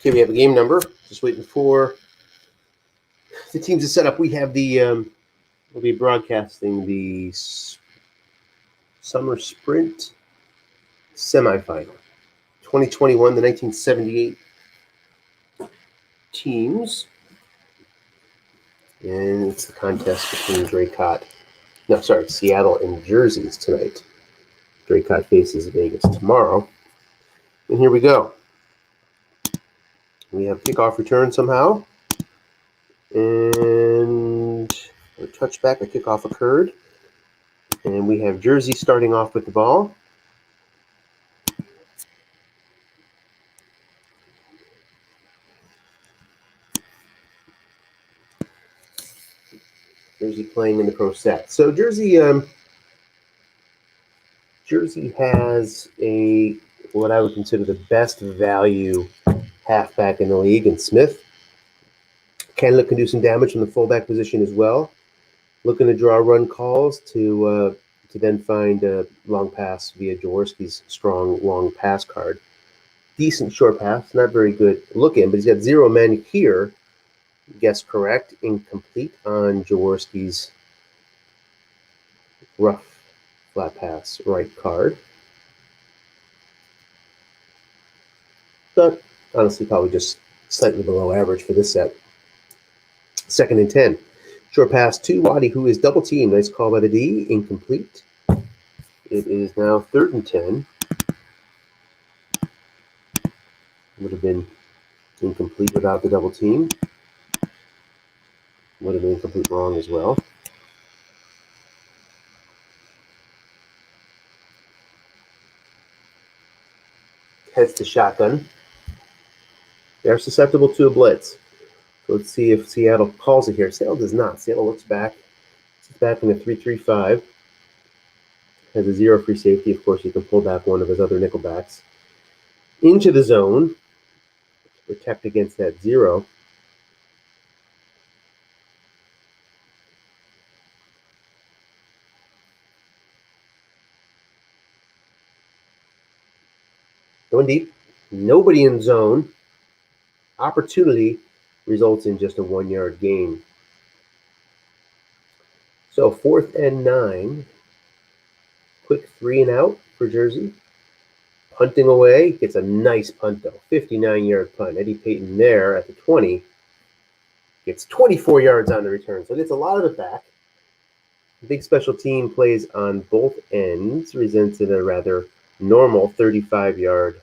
Okay, we have a game number. Just waiting for the teams to set up. We have we'll be broadcasting the Summer Sprint semifinal. 2021, the 1978 teams. And it's the contest between Seattle and Jersey's tonight. Draycott faces Vegas tomorrow. And here we go. We have kickoff return somehow. And a touchback, a kickoff occurred. And we have Jersey starting off with the ball. Jersey playing in the pro set. So Jersey has what I would consider the best value halfback in the league in Smith. Canada can do some damage from the fullback position as well. Looking to draw run calls to then find a long pass via Jaworski's strong long pass card. Decent short pass, not very good looking, but he's got 0 men here. Guess correct, incomplete on Jaworski's rough flat pass right card. But honestly, probably just slightly below average for this set. 2nd and 10. Short pass to Waddy, who is double teamed. Nice call by the D. Incomplete. It is now 3rd and 10. Would have been incomplete without the double team. Would have been incomplete wrong as well. Heads to shotgun. They're susceptible to a blitz. So let's see if Seattle calls it here. Seattle does not. Seattle looks back. It's back in a 3-3-5. Has a 0 free safety. Of course, he can pull back one of his other nickelbacks into the zone to protect against that 0. Going deep. Nobody in zone. Opportunity results in just a 1-yard gain. So 4th and 9. Quick 3 and out for Jersey. Punting away. Gets a nice punt, though. 59-yard punt. Eddie Payton there at the 20. Gets 24 yards on the return. So gets a lot of it back. Big special team plays on both ends. Results in a rather normal 35-yard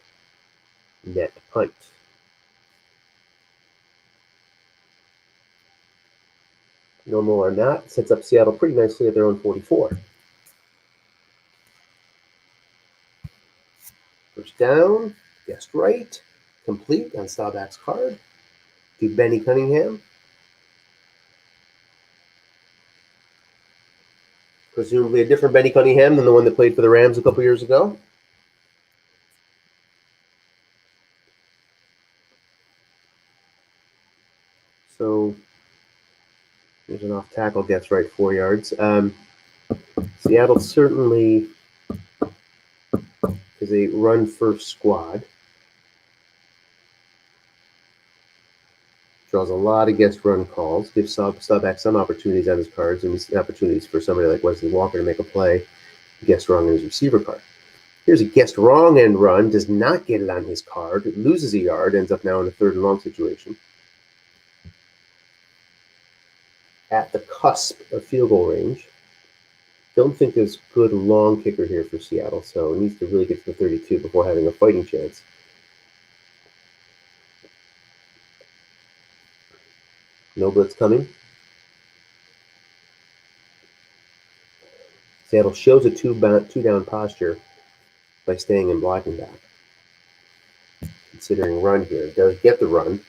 net punt. Normal or not, sets up Seattle pretty nicely at their own 44. First down, guessed right, complete on Staubach's card to Benny Cunningham. Presumably a different Benny Cunningham than the one that played for the Rams a couple years ago. So there's an off tackle, gets right 4 yards. Seattle certainly is a run-first squad. Draws a lot of guest run calls. Gives Staubach some opportunities on his cards and opportunities for somebody like Wesley Walker to make a play. Guessed wrong on his receiver card. Here's a guessed wrong end run. Does not get it on his card. Loses a yard. Ends up now in a 3rd and long situation. At the cusp of field goal range. Don't think there's a good long kicker here for Seattle, so it needs to really get to the 32 before having a fighting chance. No blitz coming. Seattle shows a two-down posture by staying in blocking back. Considering run here. Does get the run.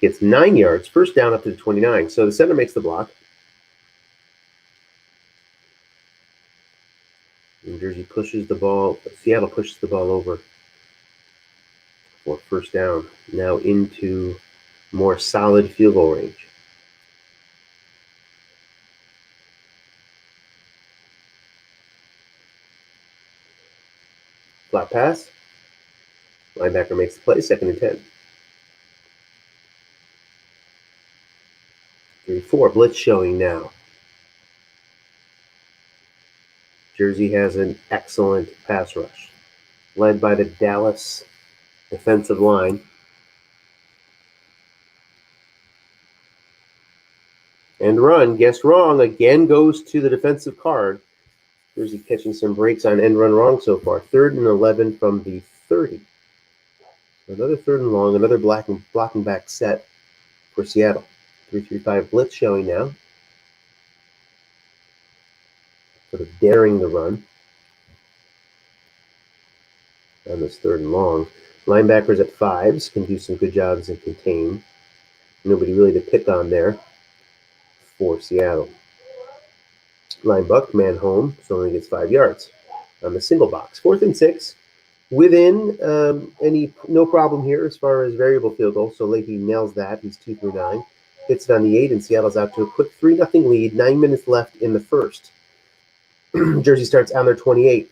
Gets 9 yards. First down up to the 29. So the center makes the block. New Jersey pushes the ball. Seattle pushes the ball over for first down. Now into more solid field goal range. Flat pass. Linebacker makes the play. 2nd and 10. 3-4. Blitz showing now. Jersey has an excellent pass rush, led by the Dallas defensive line. And run, guessed wrong, again goes to the defensive card. Jersey catching some breaks on end run wrong so far. 3rd and 11 from the 30. Another 3rd and long, another blocking back set for Seattle. 3-3-5 blitz showing now. Sort of daring the run on this 3rd and long. Linebackers at 5s can do some good jobs in contain. Nobody really to pick on there for Seattle. Linebuck, man home, so only gets 5 yards on the single box. 4th and 6. Within no problem here as far as variable field goal. So Leahy nails that. He's 2 through 9. Hits it on the 8, and Seattle's out to a quick 3-0 lead. 9 minutes left in the first. Jersey starts on their 28.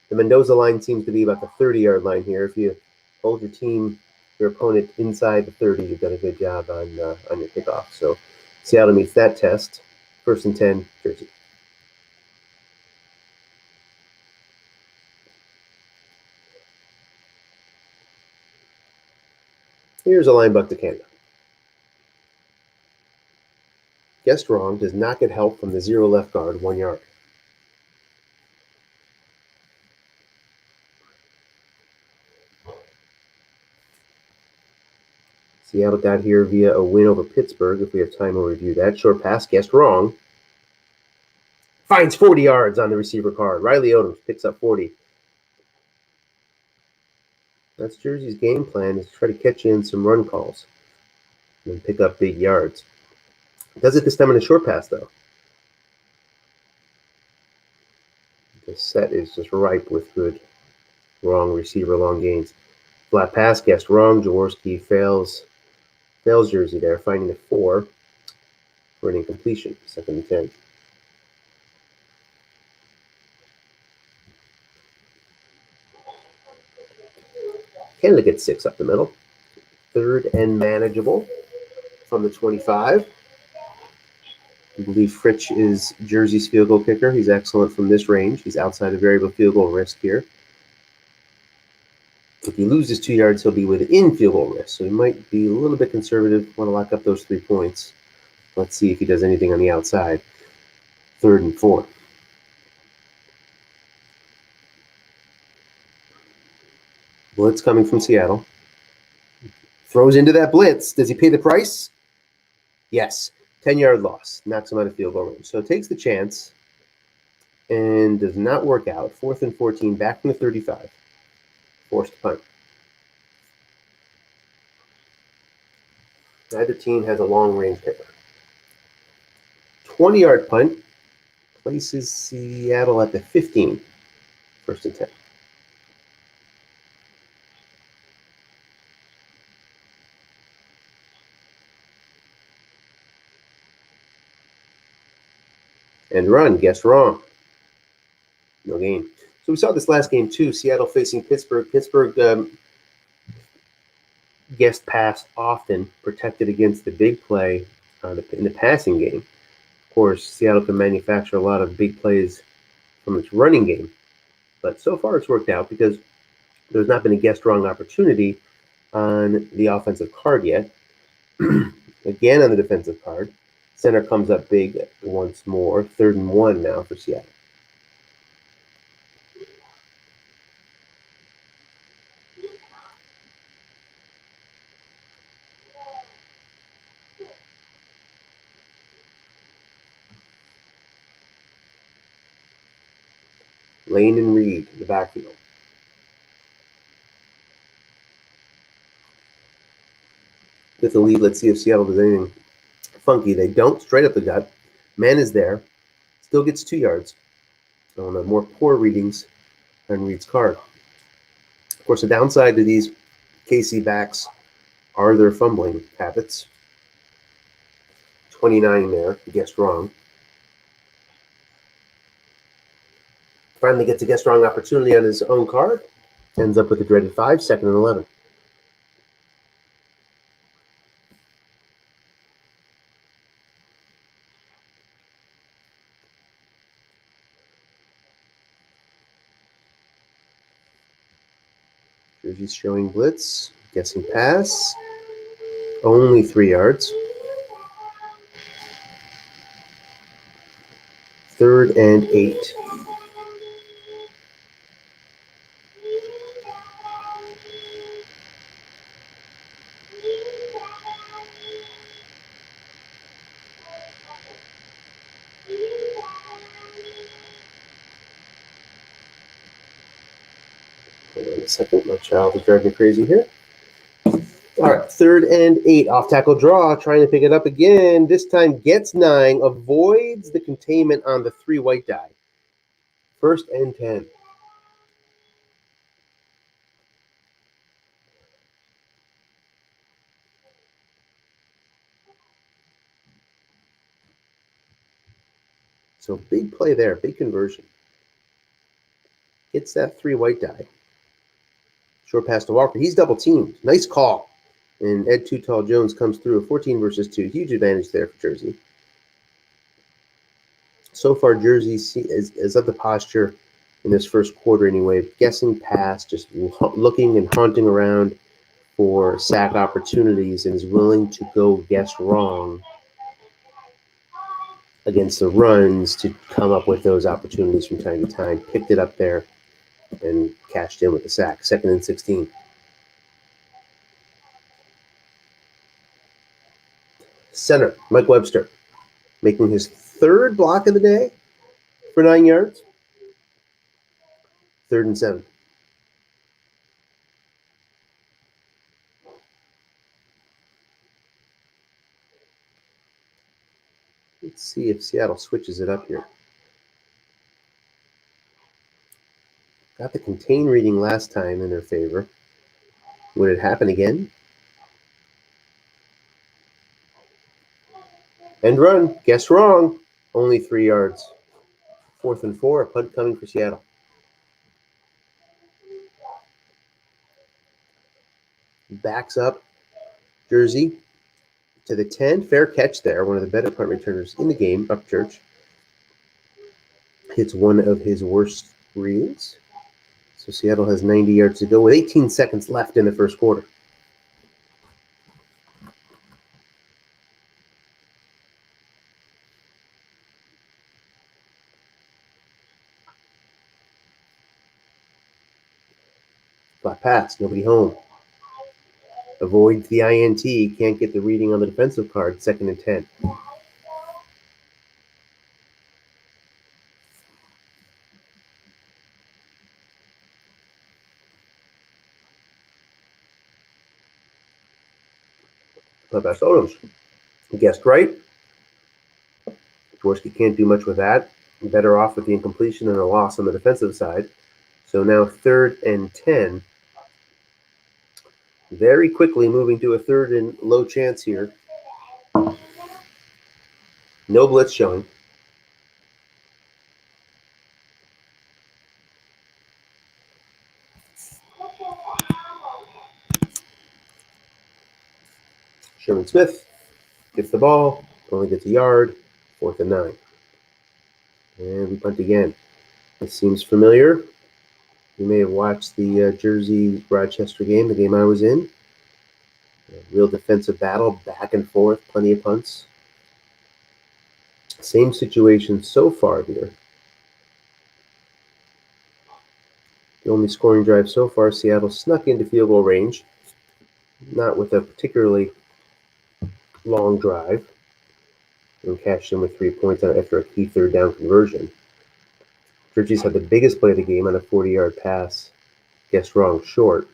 The Mendoza line seems to be about the 30-yard line here. If you hold your opponent inside the 30, you've done a good job on your kickoff. So Seattle meets that test. 1st and 10, Jersey. Here's a line buck to Canada. Guessed wrong, does not get help from the 0 left guard, 1 yard. Seattle got here via a win over Pittsburgh. If we have time, we'll review that. Short pass, guessed wrong. Finds 40 yards on the receiver card. Riley Odom picks up 40. That's Jersey's game plan, is to try to catch in some run calls and pick up big yards. Does it this time in a short pass, though. The set is just ripe with good wrong receiver long gains. Flat pass, guessed wrong. Jaworski fails Jersey there, finding a 4 for an incompletion. 2nd and 10. Canada gets 6 up the middle. 3rd and manageable from the 25. I believe Fritsch is Jersey's field goal kicker. He's excellent from this range. He's outside the variable field goal risk here. If he loses 2 yards, he'll be within field goal risk. So he might be a little bit conservative, want to lock up those 3 points. Let's see if he does anything on the outside. 3rd and 4. Blitz coming from Seattle. Throws into that blitz. Does he pay the price? Yes. 10-yard loss. Knocks him out of field goal range. So takes the chance and does not work out. 4th and 14, back from the 35. Forced punt. Neither team has a long-range kicker. 20-yard punt places Seattle at the 15. 1st and 10. And run, guessed wrong. No gain. So we saw this last game too. Seattle facing Pittsburgh. Pittsburgh guessed pass often, protected against the big play in the passing game. Of course, Seattle can manufacture a lot of big plays from its running game. But so far it's worked out because there's not been a guessed wrong opportunity on the offensive card yet. Again on the defensive card. Center comes up big once more. 3rd and 1 now for Seattle. Lane and Reed in the backfield. With the lead, let's see if Seattle does anything funky. They don't. Straight up the gut. Man is there. Still gets 2 yards on the more poor readings on Reed's card. Of course, the downside to these KC backs are their fumbling habits. 29 there. Guessed wrong. Finally gets a guessed wrong opportunity on his own card. Ends up with a dreaded 5, 2nd and 11. Jersey's showing blitz. Guessing pass. Only 3 yards. 3rd and 8. Hold on a second. My child is driving me crazy here. All right, 3rd and 8. Off tackle draw. Trying to pick it up again. This time gets 9. Avoids the containment on the 3 white die. 1st and 10. So big play there. Big conversion. Gets that 3 white die. Short pass to Walker. He's double teamed. Nice call. And Ed Too Tall Jones comes through. A 14 versus 2. Huge advantage there for Jersey. So far, Jersey is of the posture in this first quarter anyway. Guessing pass, just looking and haunting around for sack opportunities, and is willing to go guess wrong against the runs to come up with those opportunities from time to time. Picked it up there and cashed in with the sack. 2nd and 16. Center, Mike Webster, making his 3rd block of the day for 9 yards. 3rd and 7. Let's see if Seattle switches it up here. Got the contain reading last time in their favor. Would it happen again? End run. Guess wrong. Only 3 yards. 4th and 4. A punt coming for Seattle. Backs up Jersey to the 10. Fair catch there. One of the better punt returners in the game. Upchurch hits one of his worst reads. So Seattle has 90 yards to go with 18 seconds left in the first quarter. Flat pass, nobody home. Avoids the INT, can't get the reading on the defensive card, 2nd and 10. Flat pass Odoms. Guessed right. Jaworski can't do much with that. Better off with the incompletion and a loss on the defensive side. So now 3rd and 10. Very quickly moving to a 3rd and low chance here. No blitz showing. Sherman Smith gets the ball, only gets a yard, 4th and 9. And we punt again. This seems familiar. You may have watched the Jersey-Rochester game, the game I was in. A real defensive battle, back and forth, plenty of punts. Same situation so far here. The only scoring drive so far, Seattle snuck into field goal range. Not with a particularly long drive. And cashed in with 3 points after a key 3rd down conversion. Jersey's had the biggest play of the game on a 40-yard pass. Guessed wrong, short.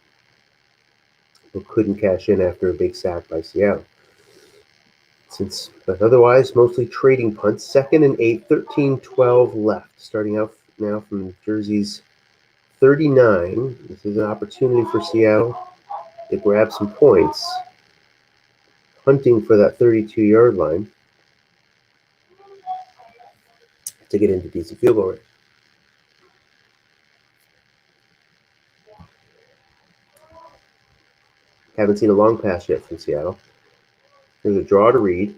But couldn't cash in after a big sack by Seattle. But otherwise, mostly trading punts. 2nd and 8, 13-12 left. Starting out now from Jersey's 39. This is an opportunity for Seattle to grab some points. Hunting for that 32-yard line to get into decent field goal range. Haven't seen a long pass yet from Seattle. There's a draw to Reed.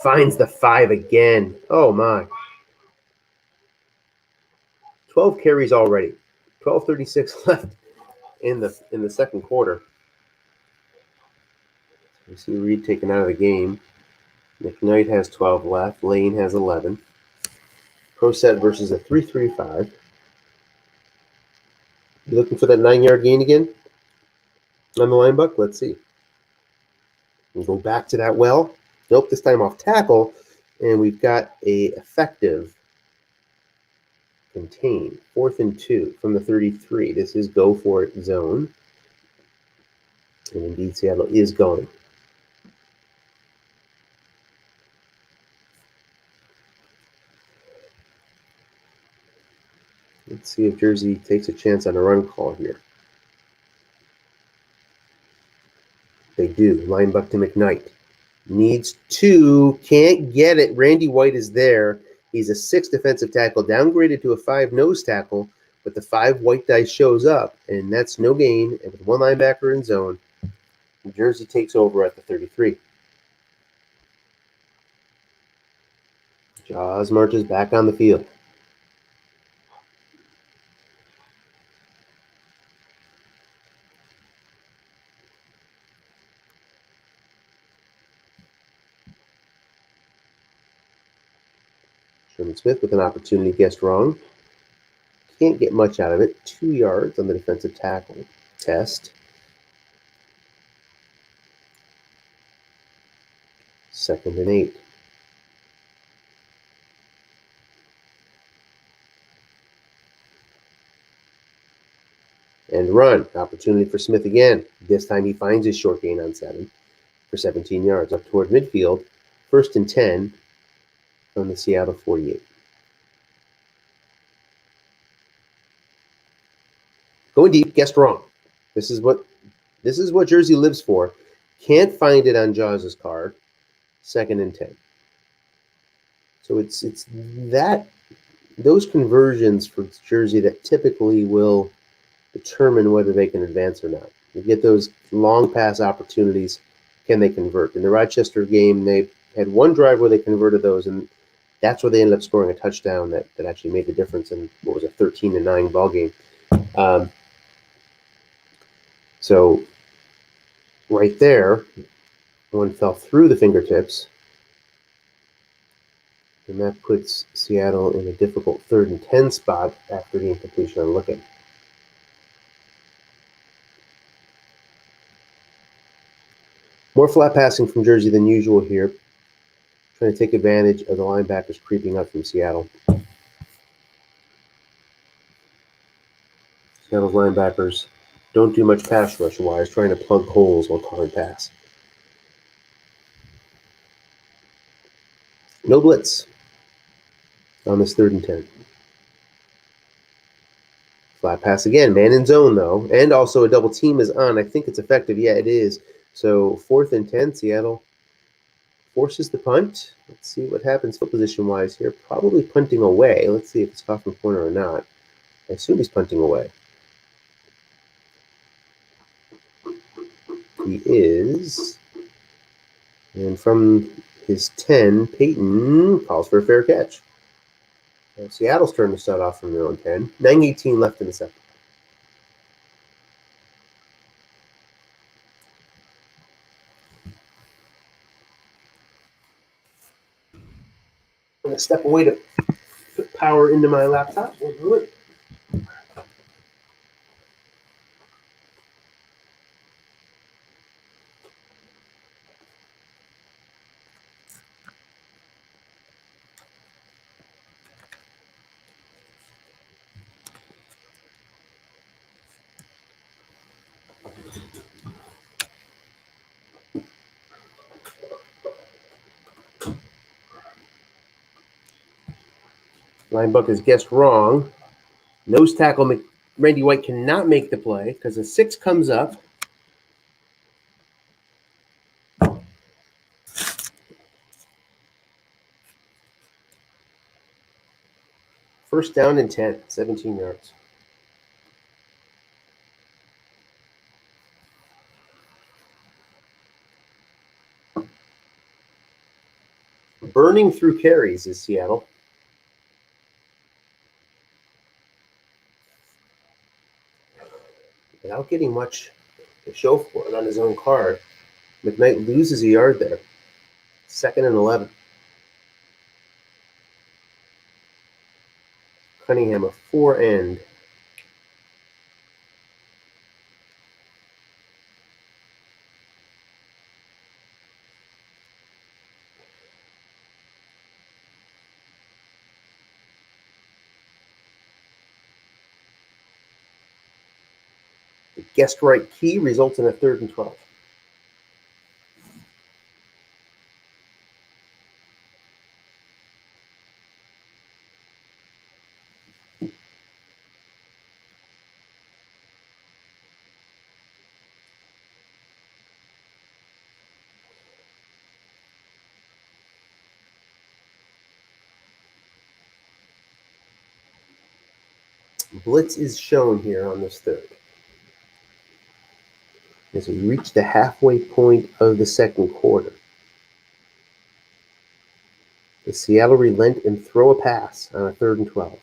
Finds the 5 again. Oh, my. 12 carries already. 12:36 left in the second quarter. You see Reed taken out of the game. McKnight has 12 left. Lane has 11. Pro set versus a 3.35. You looking for that 9-yard gain again on the line, Buck? Let's see. We go back to that well. Nope, this time off tackle. And we've got a effective contain. 4th and 2 from the 33. This is go for it zone. And indeed, Seattle is going. Let's see if Jersey takes a chance on a run call here. They do. Line buck to McKnight. Needs 2. Can't get it. Randy White is there. He's a 6 defensive tackle, downgraded to a 5 nose tackle, but the 5 white dice shows up, and that's no gain. And with 1 linebacker in zone, Jersey takes over at the 33. Jaws marches back on the field. Sherman Smith with an opportunity guessed wrong. Can't get much out of it. 2 yards on the defensive tackle test. 2nd and 8. And run. Opportunity for Smith again. This time he finds his short gain on 7 for 17 yards up toward midfield. 1st and 10 from the Seattle 48. Going deep, guessed wrong. This is what Jersey lives for. Can't find it on Jaws' card. 2nd and 10. So it's that those conversions for Jersey that typically will determine whether they can advance or not. You get those long pass opportunities. Can they convert? In the Rochester game, they had 1 drive where they converted those, and that's where they ended up scoring a touchdown that actually made the difference in what was a 13-9 ball game. So right there, one fell through the fingertips, and that puts Seattle in a difficult 3rd and 10 spot after the incompletion on looking. More flat passing from Jersey than usual here. Trying to take advantage of the linebackers creeping up from Seattle. Seattle's linebackers don't do much pass rush-wise, trying to plug holes while calling pass. No blitz on this 3rd and 10. Flat pass again. Man in zone, though. And also a double team is on. I think it's effective. Yeah, it is. So 4th and 10, Seattle forces the punt. Let's see what happens field position-wise here. Probably punting away. Let's see if it's off from corner or not. I assume he's punting away. He is. And from his 10, Peyton calls for a fair catch. Seattle's turn to start off from their own 10. 9:18 left in the second. I'm going to step away to put power into my laptop. We'll do it. Linebuck is guessed wrong. Nose tackle Randy White cannot make the play because a 6 comes up. First down and 10, 17 yards. Burning through carries is Seattle. without getting much to show for it on his own card. McKnight loses a yard there. 2nd and 11. Cunningham a 4-end. The guessed right key results in a 3rd and 12. Blitz is shown here on this 3rd. As we reach the halfway point of the 2nd quarter, the Seattle relent and throw a pass on a 3rd and 12.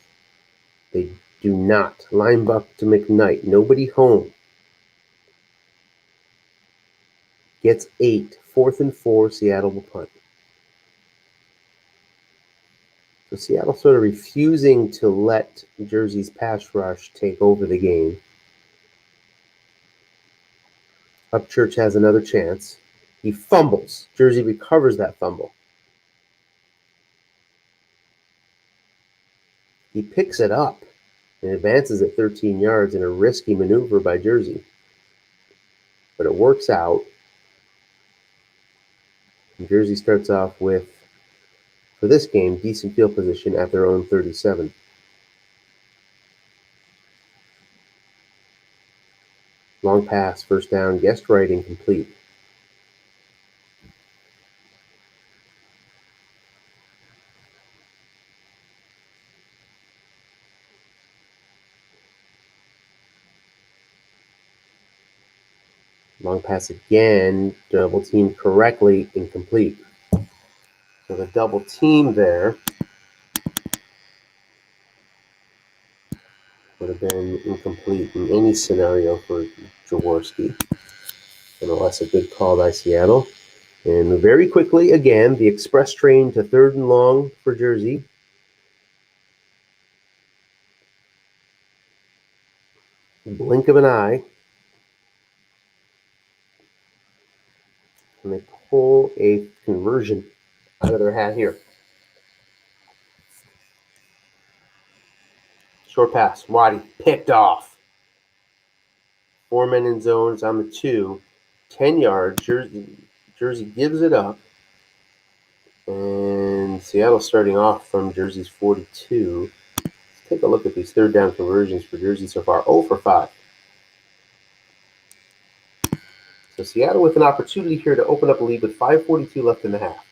They do not. Line buck to McKnight. Nobody home. Gets 8. 4th and 4. Seattle will punt. So Seattle sort of refusing to let Jersey's pass rush take over the game. Upchurch has another chance. He fumbles. Jersey recovers that fumble. He picks it up and advances at 13 yards in a risky maneuver by Jersey. But it works out. And Jersey starts off with, for this game, decent field position at their own 37. Long pass, 1st down, guessed right, incomplete. Long pass again, double team correctly, incomplete. So the double team there would have been incomplete in any scenario for Jaworski. Nonetheless, a good call by Seattle. And very quickly, again, the express train to 3rd and long for Jersey. Blink of an eye. And they pull a conversion out of their hat here. Short pass. Waddy picked off. 4 men in zones on the 2. 10 yards. Jersey gives it up. And Seattle starting off from Jersey's 42. Let's take a look at these 3rd down conversions for Jersey so far. 0 for 5. So Seattle with an opportunity here to open up a lead with 5:42 left in the half.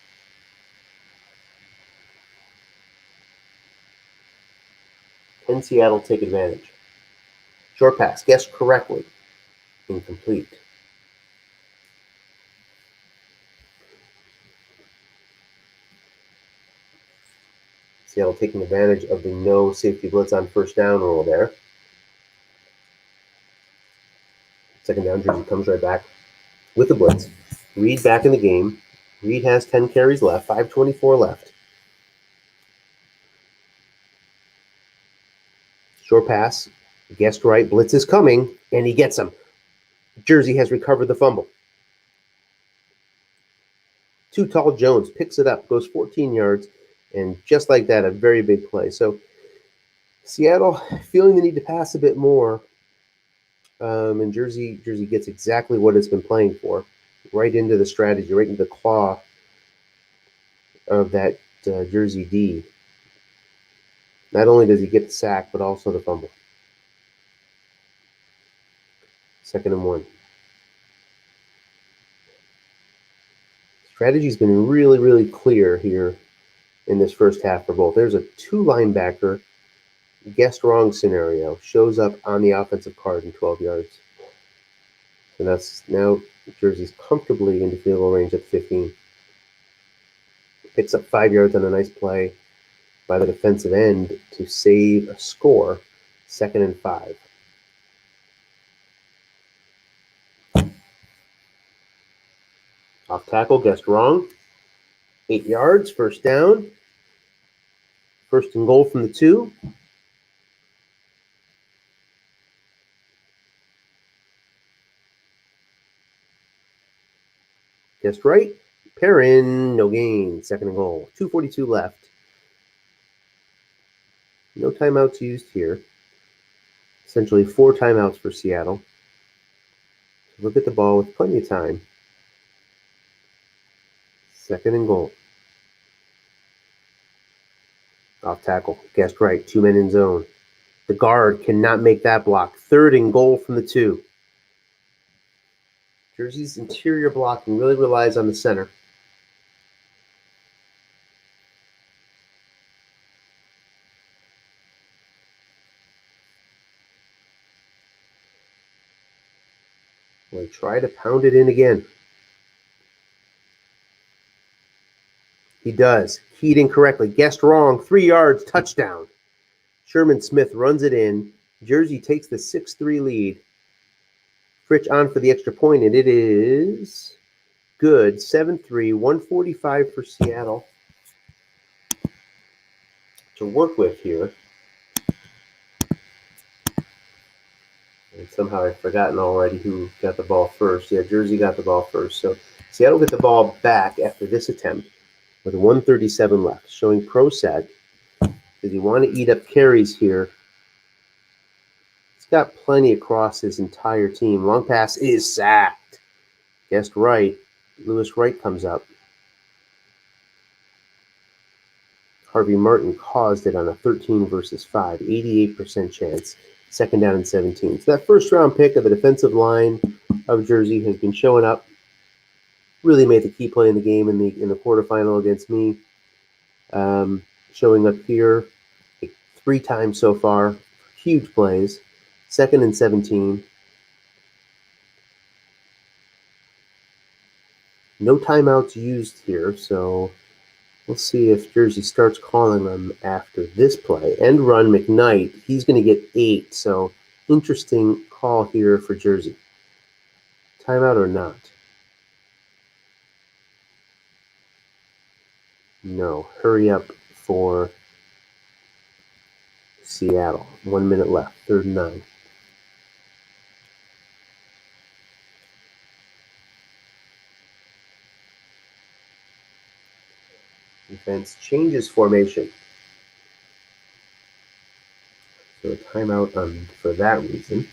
Can Seattle take advantage? Short pass, guessed correctly. Incomplete. Seattle taking advantage of the no safety blitz on 1st down rule there. 2nd down, Jersey comes right back with the blitz. Reed back in the game. Reed has 10 carries left, 5:24 left. Short pass, guessed right, blitz is coming, and he gets him. Jersey has recovered the fumble. Too tall Jones picks it up, goes 14 yards, and just like that, a very big play. So Seattle feeling the need to pass a bit more, and Jersey gets exactly what it's been playing for, right into the strategy, right into the claw of that Jersey D. Not only does he get the sack, but also the fumble. 2nd and 1. Strategy's been really, really clear here in this first half for both. There's a 2 linebacker guessed wrong scenario, shows up on the offensive card in 12 yards. And that's now Jersey's comfortably into field goal range at 15. Picks up 5 yards on a nice play by the defensive end to save a score. 2nd and 5. Off tackle, guessed wrong. 8 yards, first down. First and goal from the 2. Guessed right. Perrin, no gain. Second and goal. 2:42 left. No timeouts used here. Essentially 4 timeouts for Seattle. Look at the ball with plenty of time. Second and goal. Off tackle. Guessed right. 2 men in zone. The guard cannot make that block. Third and goal from the 2. Jersey's interior blocking really relies on the center. We'll try to pound it in again. He does. Keyed incorrectly. Guessed wrong. 3 yards. Touchdown. Sherman Smith runs it in. Jersey takes the 6-3 lead. Fritch on for the extra point, and it is good. 7-3, 145 for Seattle to work with here. And somehow I've forgotten already who got the ball first. Yeah, Jersey got the ball first. So Seattle get the ball back after this attempt with 1:37 left, showing Prosad. Does he want to eat up carries here? He's got plenty across his entire team. Long pass is sacked. Guessed right. Lewis Wright comes up. Harvey Martin caused it on a 13 versus 5, 88% chance. Second down and 17. So that first round pick of the defensive line of Jersey has been showing up. Really made the key play in the game in the quarterfinal against me. Showing up here 3 times so far. Huge plays. Second and 17. No timeouts used here, so we'll see if Jersey starts calling them after this play. End run McKnight. He's going to get 8, so interesting call here for Jersey. Timeout or not? No. Hurry up for Seattle. 1 minute left. 3rd and 9. Defense changes formation. So a timeout for that reason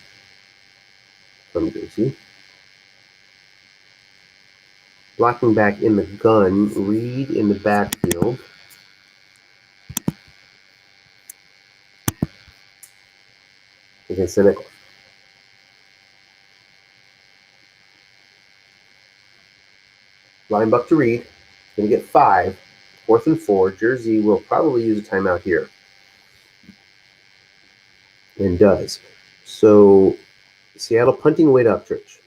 from Jersey. Blocking back in the gun. Reed in the backfield. Against the nickel. Linebuck to Reed. Going to get 5. 4th and 4. Jersey will probably use a timeout here. And does. So Seattle punting away to Upchurch.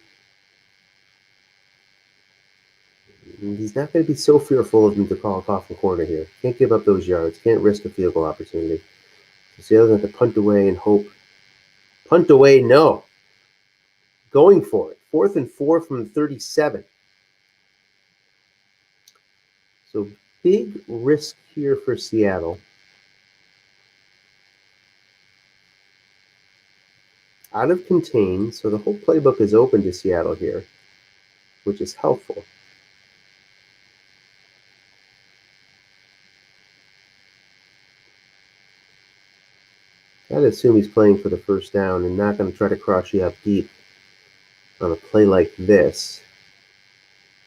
He's not going to be so fearful of him to call a coffin corner here. Can't give up those yards. Can't risk a field goal opportunity. So Seattle's going to have to punt away and hope. Punt away, no. Going for it. 4th and 4 from 37. So big risk here for Seattle. Out of contain, so the whole playbook is open to Seattle here, which is helpful. Gotta assume he's playing for the first down and not going to try to cross you up deep on a play like this.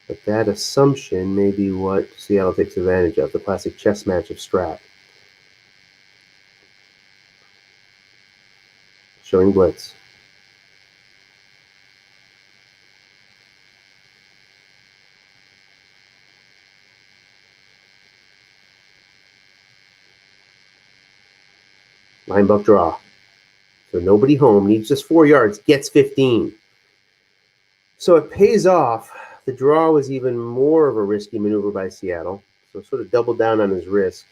But that assumption may be what Seattle takes advantage of, the classic chess match of Strat. Showing blitz. Linebuck draw. So nobody home, needs just 4 yards, gets 15. So it pays off. The draw was even more of a risky maneuver by Seattle. So sort of doubled down on his risk.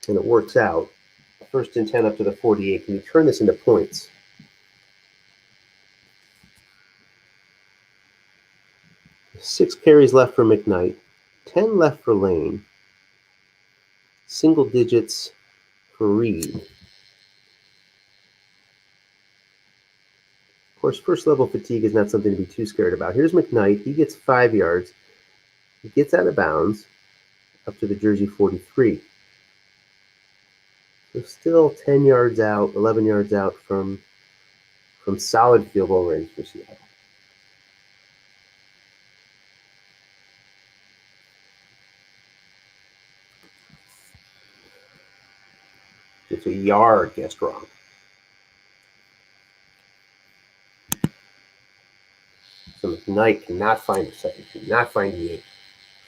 And it works out. 1st and 10 up to the 48. Can you turn this into points? 6 carries left for McKnight, 10 left for Lane, single digits for Reed. Of course, first level fatigue is not something to be too scared about. Here's McKnight. He gets 5 yards. He gets out of bounds up to the jersey 43. So still 10 yards out, 11 yards out from solid field goal range for Seattle. It's a yard guessed wrong. So McKnight cannot find the 7, cannot find the 8.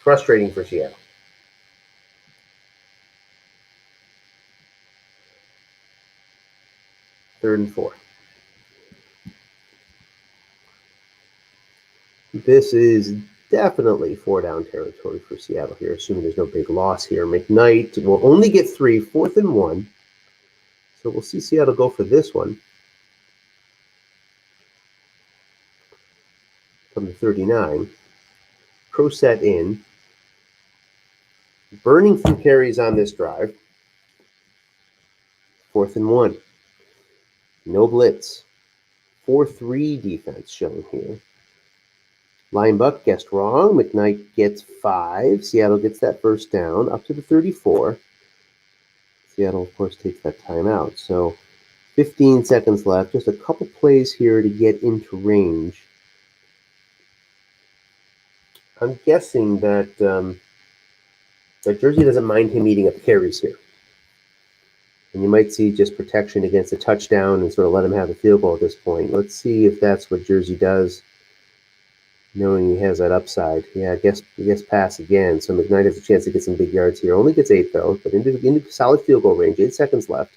Frustrating for Seattle. Third and 4. This is definitely 4-down territory for Seattle here, assuming there's no big loss here. McKnight will only get 3, 4th and 1. So we'll see Seattle go for this one from the 39. Pro set in. Burning through carries on this drive. 4th and 1. No blitz. 4-3 defense shown here. Linebuck guessed wrong. McKnight gets 5. Seattle gets that first down up to the 34. Seattle, of course, takes that timeout. So 15 seconds left. Just a couple plays here to get into range. I'm guessing that that Jersey doesn't mind him eating up carries here. And you might see just protection against a touchdown and sort of let him have the field goal at this point. Let's see if that's what Jersey does, knowing he has that upside. Yeah, I guess pass again. So McKnight has a chance to get some big yards here. Only gets 8, though, but into solid field goal range. 8 seconds left.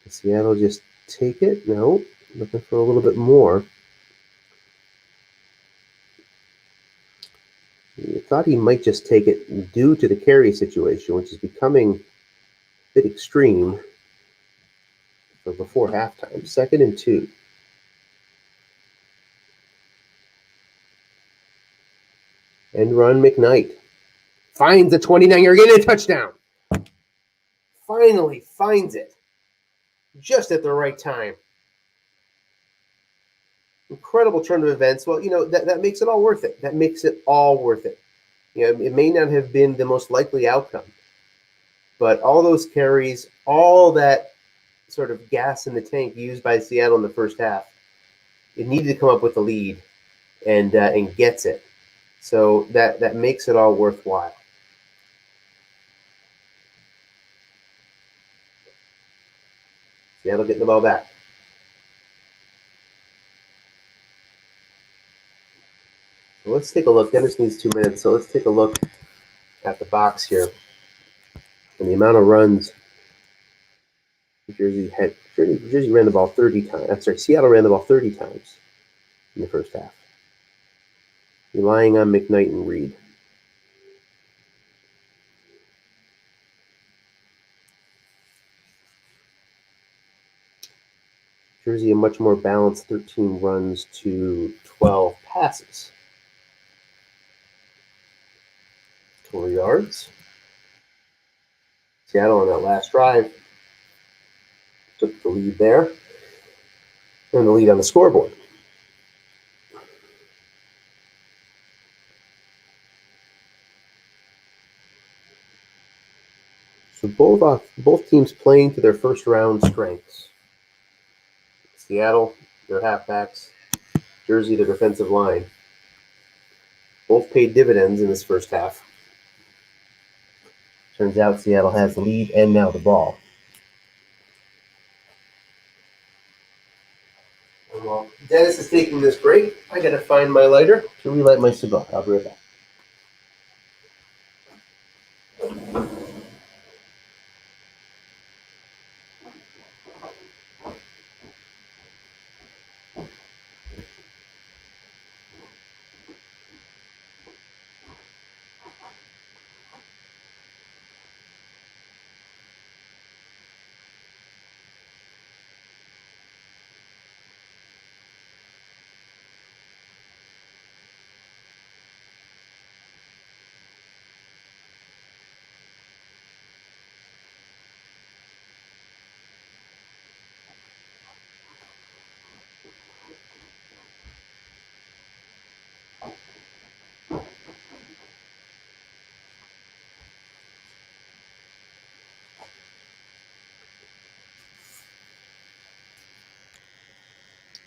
Seattle just take it? No. Looking for a little bit more. I thought he might just take it due to the carry situation, which is becoming a bit extreme for before halftime. 2nd and 2. End run McKnight. Finds a 29-yard gain and a touchdown. Finally finds it. Just at the right time. Incredible turn of events. Well, that makes it all worth it. That makes it all worth it. It may not have been the most likely outcome, but all those carries, all that sort of gas in the tank used by Seattle in the first half, it needed to come up with a lead and gets it. So that makes it all worthwhile. Seattle getting the ball back. So let's take a look. Dennis needs 2 minutes, so let's take a look at the box here and the amount of runs Jersey ran the ball 30 times. I'm sorry, Seattle ran the ball 30 times in the first half, relying on McKnight and Reed. Jersey a much more balanced 13 runs to 12 passes. Total yards. Seattle on that last drive took the lead there and the lead on the scoreboard. So both teams playing to their first round strengths. Seattle, their halfbacks. Jersey, their defensive line. Both paid dividends in this first half. Turns out Seattle has the lead and now the ball. Well, Dennis is taking this break. I gotta find my lighter to relight my cigar. I'll be right back.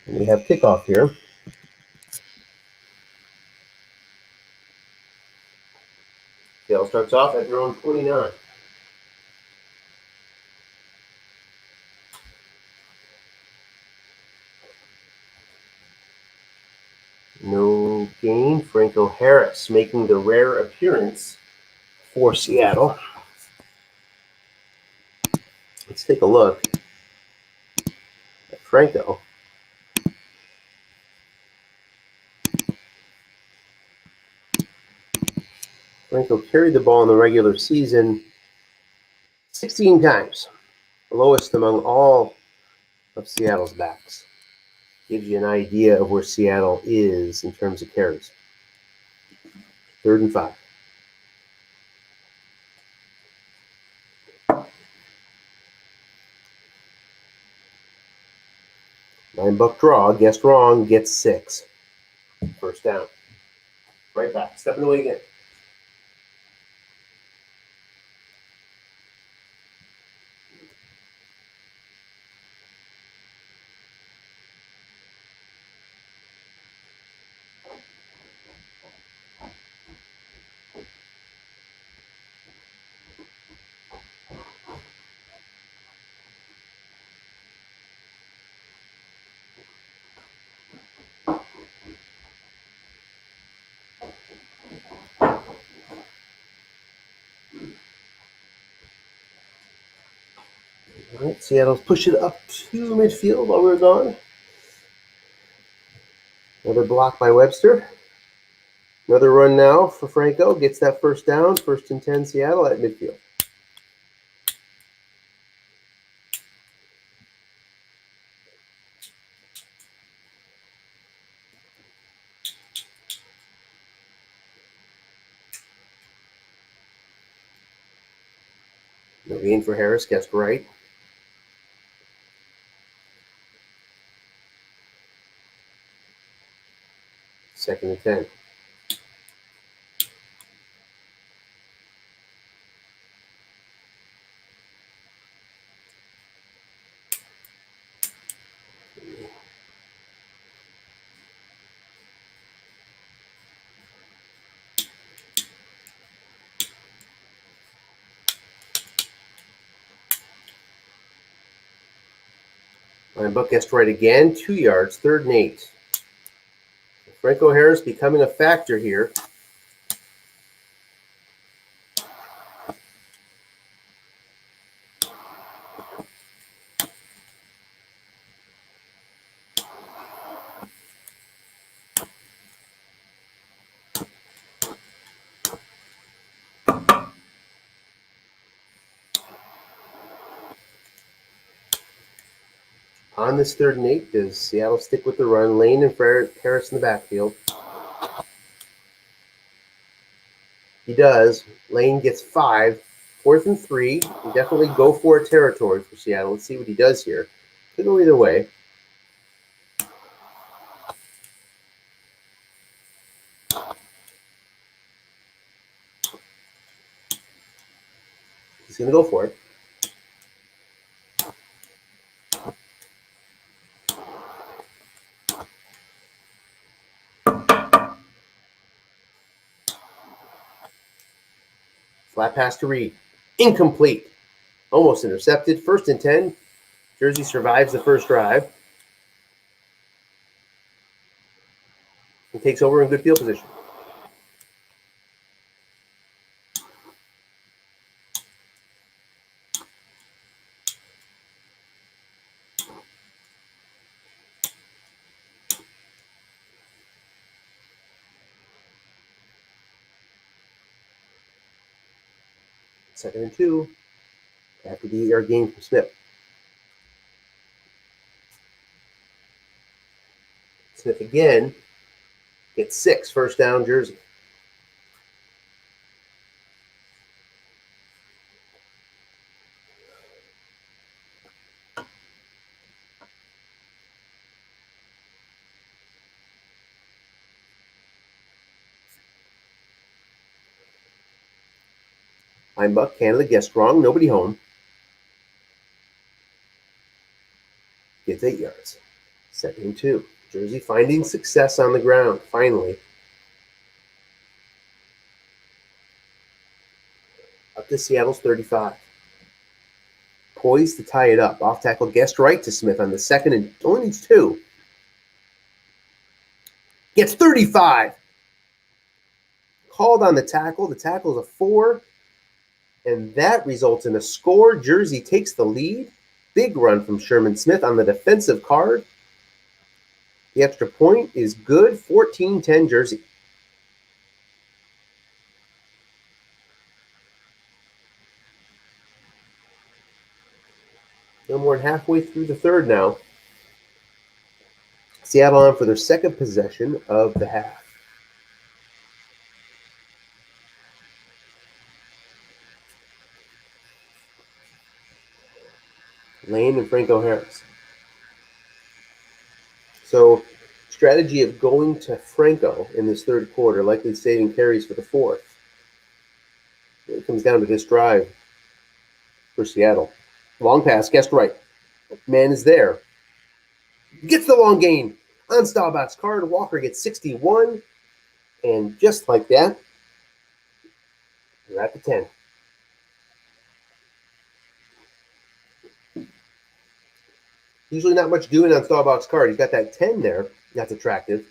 And we have kickoff here. Seattle starts off at their own 29. No gain. Franco Harris making the rare appearance for Seattle. Let's take a look at Franco. Franco carried the ball in the regular season 16 times, the lowest among all of Seattle's backs. Gives you an idea of where Seattle is in terms of carries. 3rd and 5. $9 draw, guessed wrong, gets 6. First down. Right back, stepping away again. All right, Seattle's push it up to midfield while we're gone. Another block by Webster. Another run now for Franco. Gets that first down. 1st and 10, Seattle at midfield. No gain for Harris. Guessed right. 2nd and 10. Buck guessed right again. 2 yards. 3rd and 8. Franco Harris becoming a factor here. On this 3rd and 8, does Seattle stick with the run? Lane and Harris in the backfield. He does. Lane gets 5. 4th and 3. Definitely go for it territory for Seattle. Let's see what he does here. Could go either way. He's going to go for it. Flat pass to Reed. Incomplete. Almost intercepted. 1st and 10. Jersey survives the first drive. He takes over in good field position. Second and 2. After the air gain from Smith. Smith again gets 6. First down, Jersey. Buck, Canada guessed wrong. Nobody home. Gets 8 yards. Second and 2. Jersey finding success on the ground, finally. Up to Seattle's 35. Poised to tie it up. Off tackle, guessed right to Smith on the second and only needs 2. Gets 35. Called on the tackle. The tackle is a 4. And that results in a score. Jersey takes the lead. Big run from Sherman Smith on the defensive card. The extra point is good. 14-10 Jersey. No more than halfway through the third now. Seattle on for their second possession of the half. Lane and Franco Harris. So, strategy of going to Franco in this third quarter, likely saving carries for the fourth. It comes down to this drive for Seattle. Long pass, guessed right. Man is there. Gets the long gain on Staubach's card. Walker gets 61. And just like that, we're at the 10. Usually not much doing on Staubach's card. He's got that 10 there. That's attractive.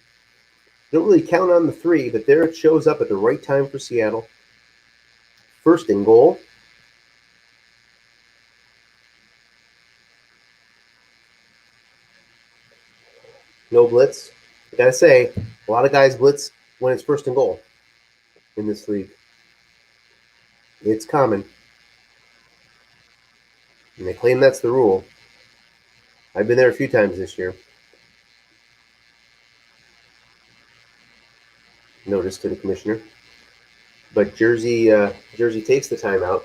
Don't really count on the 3, but there it shows up at the right time for Seattle. First and goal. No blitz. I gotta say, a lot of guys blitz when it's first and goal in this league. It's common. And they claim that's the rule. I've been there a few times this year. Notice to the commissioner. But Jersey takes the timeout.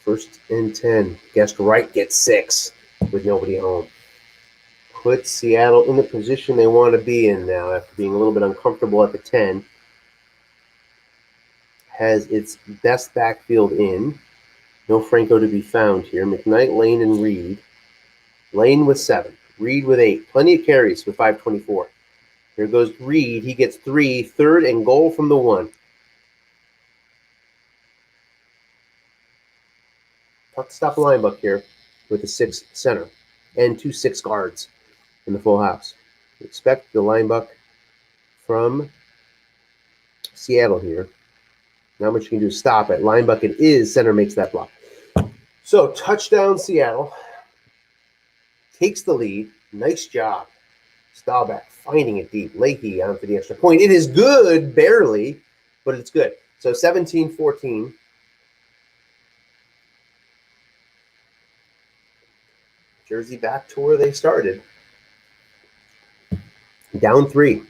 First and 10. Guessed right gets 6 with nobody home. Puts Seattle in the position they want to be in now after being a little bit uncomfortable at the 10. Has its best backfield in. No Franco to be found here. McKnight, Lane, and Reed. Lane with 7. Reed with 8. Plenty of carries with 5:24. Here goes Reed. He gets 3. Third and goal from the 1. Tough to stop a linebacker here with a 6 center and 2 6 guards in the full house. Expect the linebacker from Seattle here. Not much you can do to stop it. Linebacker it is. Center makes that block. So touchdown Seattle. Takes the lead. Nice job. Staubach finding it deep. Leahy on for the extra point. It is good, barely, but it's good. So 17-14. Jersey back to where they started. Down 3.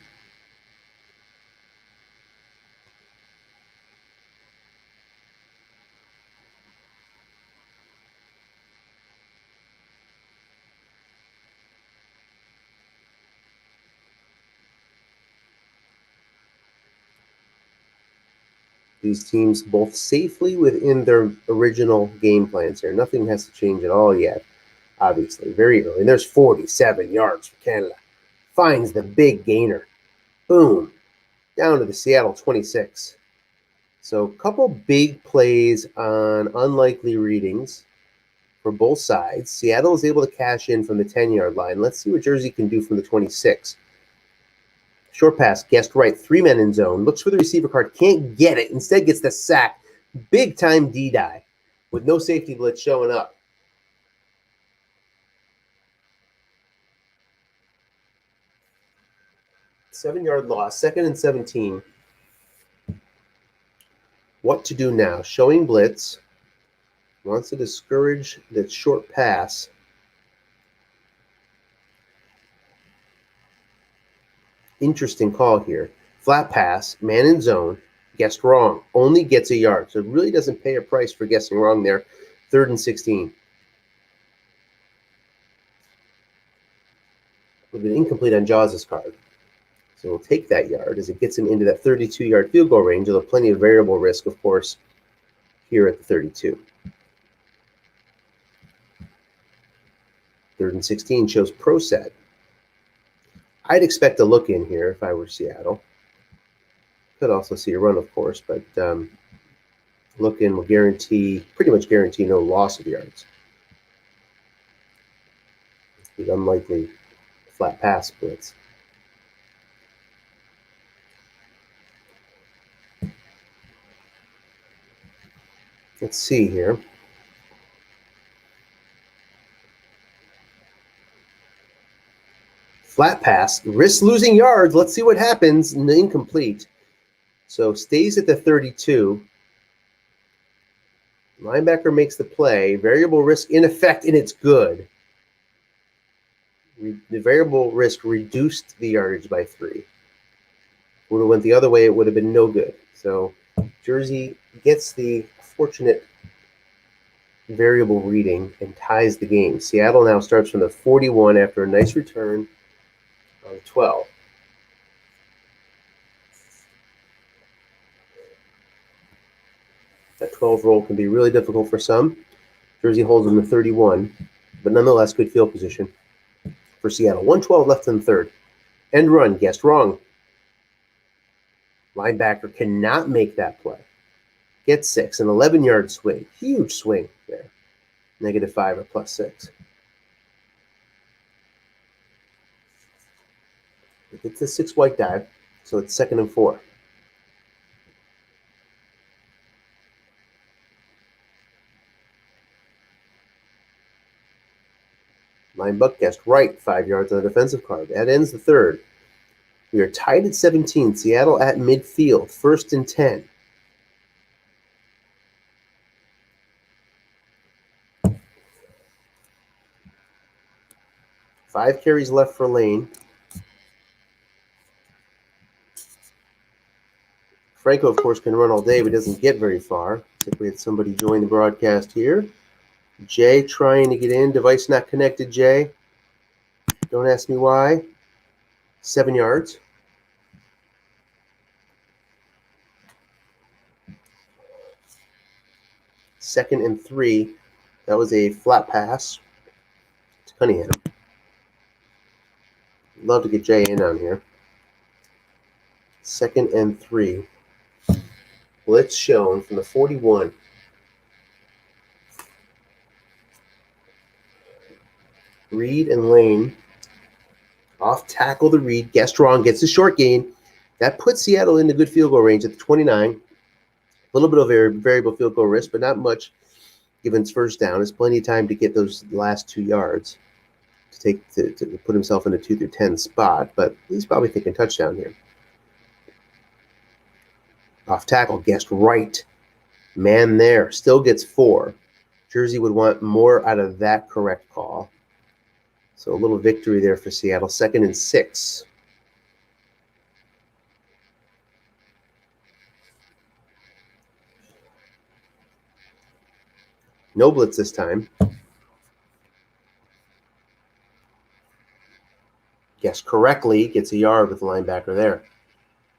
These teams both safely within their original game plans here. Nothing has to change at all yet, obviously. Very early. And there's 47 yards for Canada. Finds the big gainer. Boom. Down to the Seattle 26. So a couple big plays on unlikely readings for both sides. Seattle is able to cash in from the 10-yard line. Let's see what Jersey can do from the 26. Short pass, guessed right. 3 men in zone. Looks for the receiver card. Can't get it. Instead gets the sack. Big time D-die with no safety blitz showing up. Seven-yard loss. 2nd and 17. What to do now? Showing blitz. Wants to discourage that short pass. Interesting call here. Flat pass, man in zone, guessed wrong. Only gets a yard. So it really doesn't pay a price for guessing wrong there. 3rd and 16. Would have been incomplete on Jaws' card. So we'll take that yard as it gets him into that 32-yard field goal range, although plenty of variable risk, of course, here at the 32. 3rd and 16 shows pro set. I'd expect a look in here if I were Seattle. Could also see a run, of course, but look in will pretty much guarantee no loss of yards. With unlikely flat pass splits. Let's see here. Flat pass, risks losing yards. Let's see what happens. Incomplete. So stays at the 32. Linebacker makes the play. Variable risk in effect, and it's good. The variable risk reduced the yardage by 3. Would have went the other way, it would have been no good. So Jersey gets the fortunate variable reading and ties the game. Seattle now starts from the 41 after a nice return on 12. That 12 roll can be really difficult for some. Jersey holds them to 31, but nonetheless, good field position for Seattle. 112 left in the 3rd. End run, guessed wrong. Linebacker cannot make that play. Gets 6, an 11-yard swing. Huge swing there. -5 or +6. It's a 6 white dive, so it's 2nd and 4. Linebuck guessed right, 5 yards on the defensive card. That ends the 3rd. We are tied at 17. Seattle at midfield, 1st and 10. Five carries left for Lane. Franco, of course, can run all day, but doesn't get very far. If we had somebody join the broadcast here. Jay trying to get in. Device not connected, Jay. Don't ask me why. 7 yards. Second and 3. That was a flat pass to Cunningham. Love to get Jay in on here. 2nd and 3. Blitz shown from the 41. Reed and Lane off tackle the Reed. Guessed wrong. Gets a short gain. That puts Seattle into good field goal range at the 29. A little bit of variable field goal risk, but not much given it's first down. There's plenty of time to get those last 2 yards to put himself in a 2 through 10 spot, but he's probably thinking touchdown here. Off tackle, guessed right. Man there, still gets 4. Jersey would want more out of that correct call. So a little victory there for Seattle. 2nd and 6. No blitz this time. Guessed correctly, gets a yard with the linebacker there.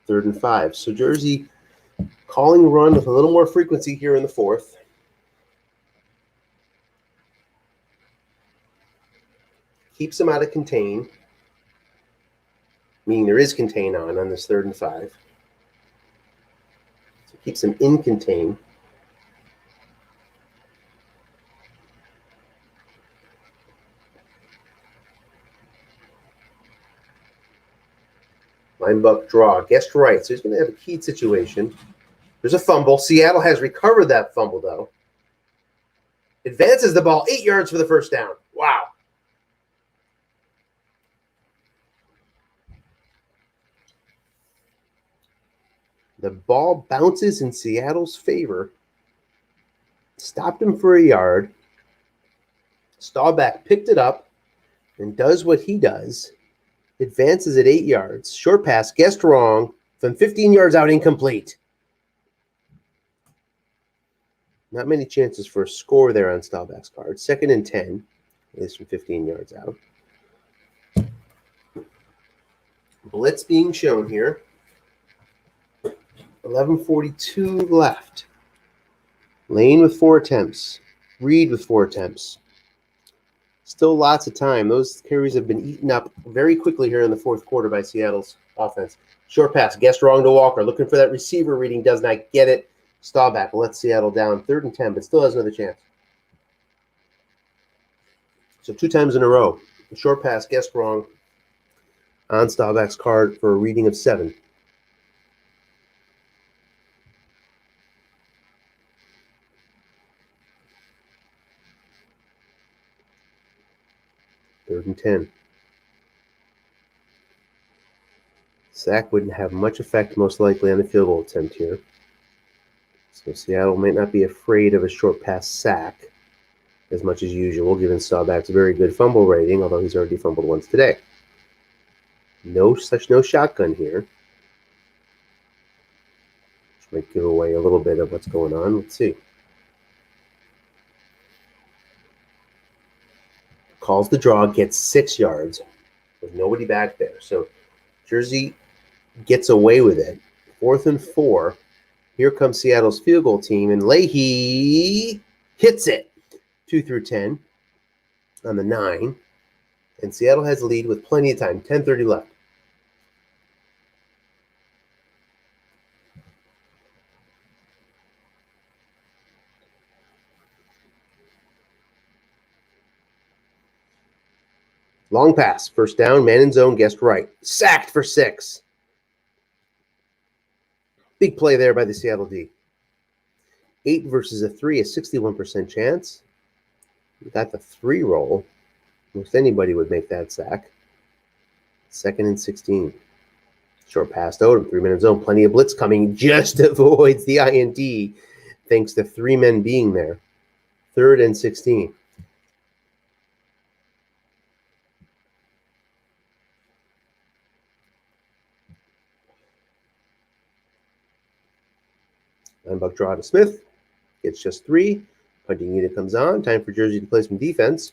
3rd and 5. So Jersey calling run with a little more frequency here in the 4th. Keeps him out of contain, meaning there is contain on this 3rd and 5. So keeps him in contain. Linebuck draw, guessed right. So he's going to have a keyed situation. There's a fumble. Seattle has recovered that fumble, though. Advances the ball 8 yards for the first down. Wow. The ball bounces in Seattle's favor. Stopped him for a yard. Staubach picked it up and does what he does. Advances at 8 yards. Short pass, guessed wrong. From 15 yards out, incomplete. Not many chances for a score there on Staubach's card. 2nd and 10, at least from 15 yards out. Blitz being shown here. 11:42 left. Lane with 4 attempts. Reed with 4 attempts. Still lots of time. Those carries have been eaten up very quickly here in the fourth quarter by Seattle's offense. Short pass, guessed wrong to Walker. Looking for that receiver reading, does not get it. Staubach lets Seattle down 3rd and 10, but still has another chance. So 2 times in a row. The short pass, guessed wrong on Staubach's card for a reading of 7. Third and 10. Sack wouldn't have much effect, most likely, on the field goal attempt here. So Seattle might not be afraid of a short pass sack as much as usual, given Staubach's very good fumble rating, although he's already fumbled once today. No shotgun here. Which might give away a little bit of what's going on. Let's see. Calls the draw, gets 6 yards with nobody back there. So Jersey gets away with it. 4th and 4. Here comes Seattle's field goal team, and Leahy hits it. 2 through 10 on the 9. And Seattle has a lead with plenty of time. 10:30 left. Long pass. First down. Man in zone. Guessed right. Sacked for 6. Big play there by the Seattle D. 8 versus a 3, a 61% chance. We got the 3 roll. Most anybody would make that sack. 2nd and 16. Short pass to Odom. 3-minute zone. Plenty of blitz coming. Just avoids the INT thanks to 3 men being there. 3rd and 16. Linebuck draw to Smith. Gets just 3. Punting unit comes on. Time for Jersey to play some defense.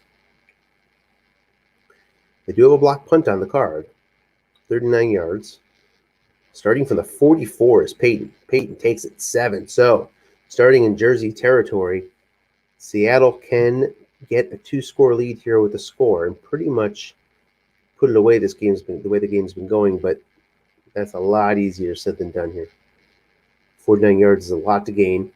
They do have a block punt on the card. 39 yards. Starting from the 44 is Peyton. Peyton takes it 7. So, starting in Jersey territory, Seattle can get a 2-score lead here with a score and pretty much put it away. The way the game's been going, but that's a lot easier said than done here. 49 yards is a lot to gain.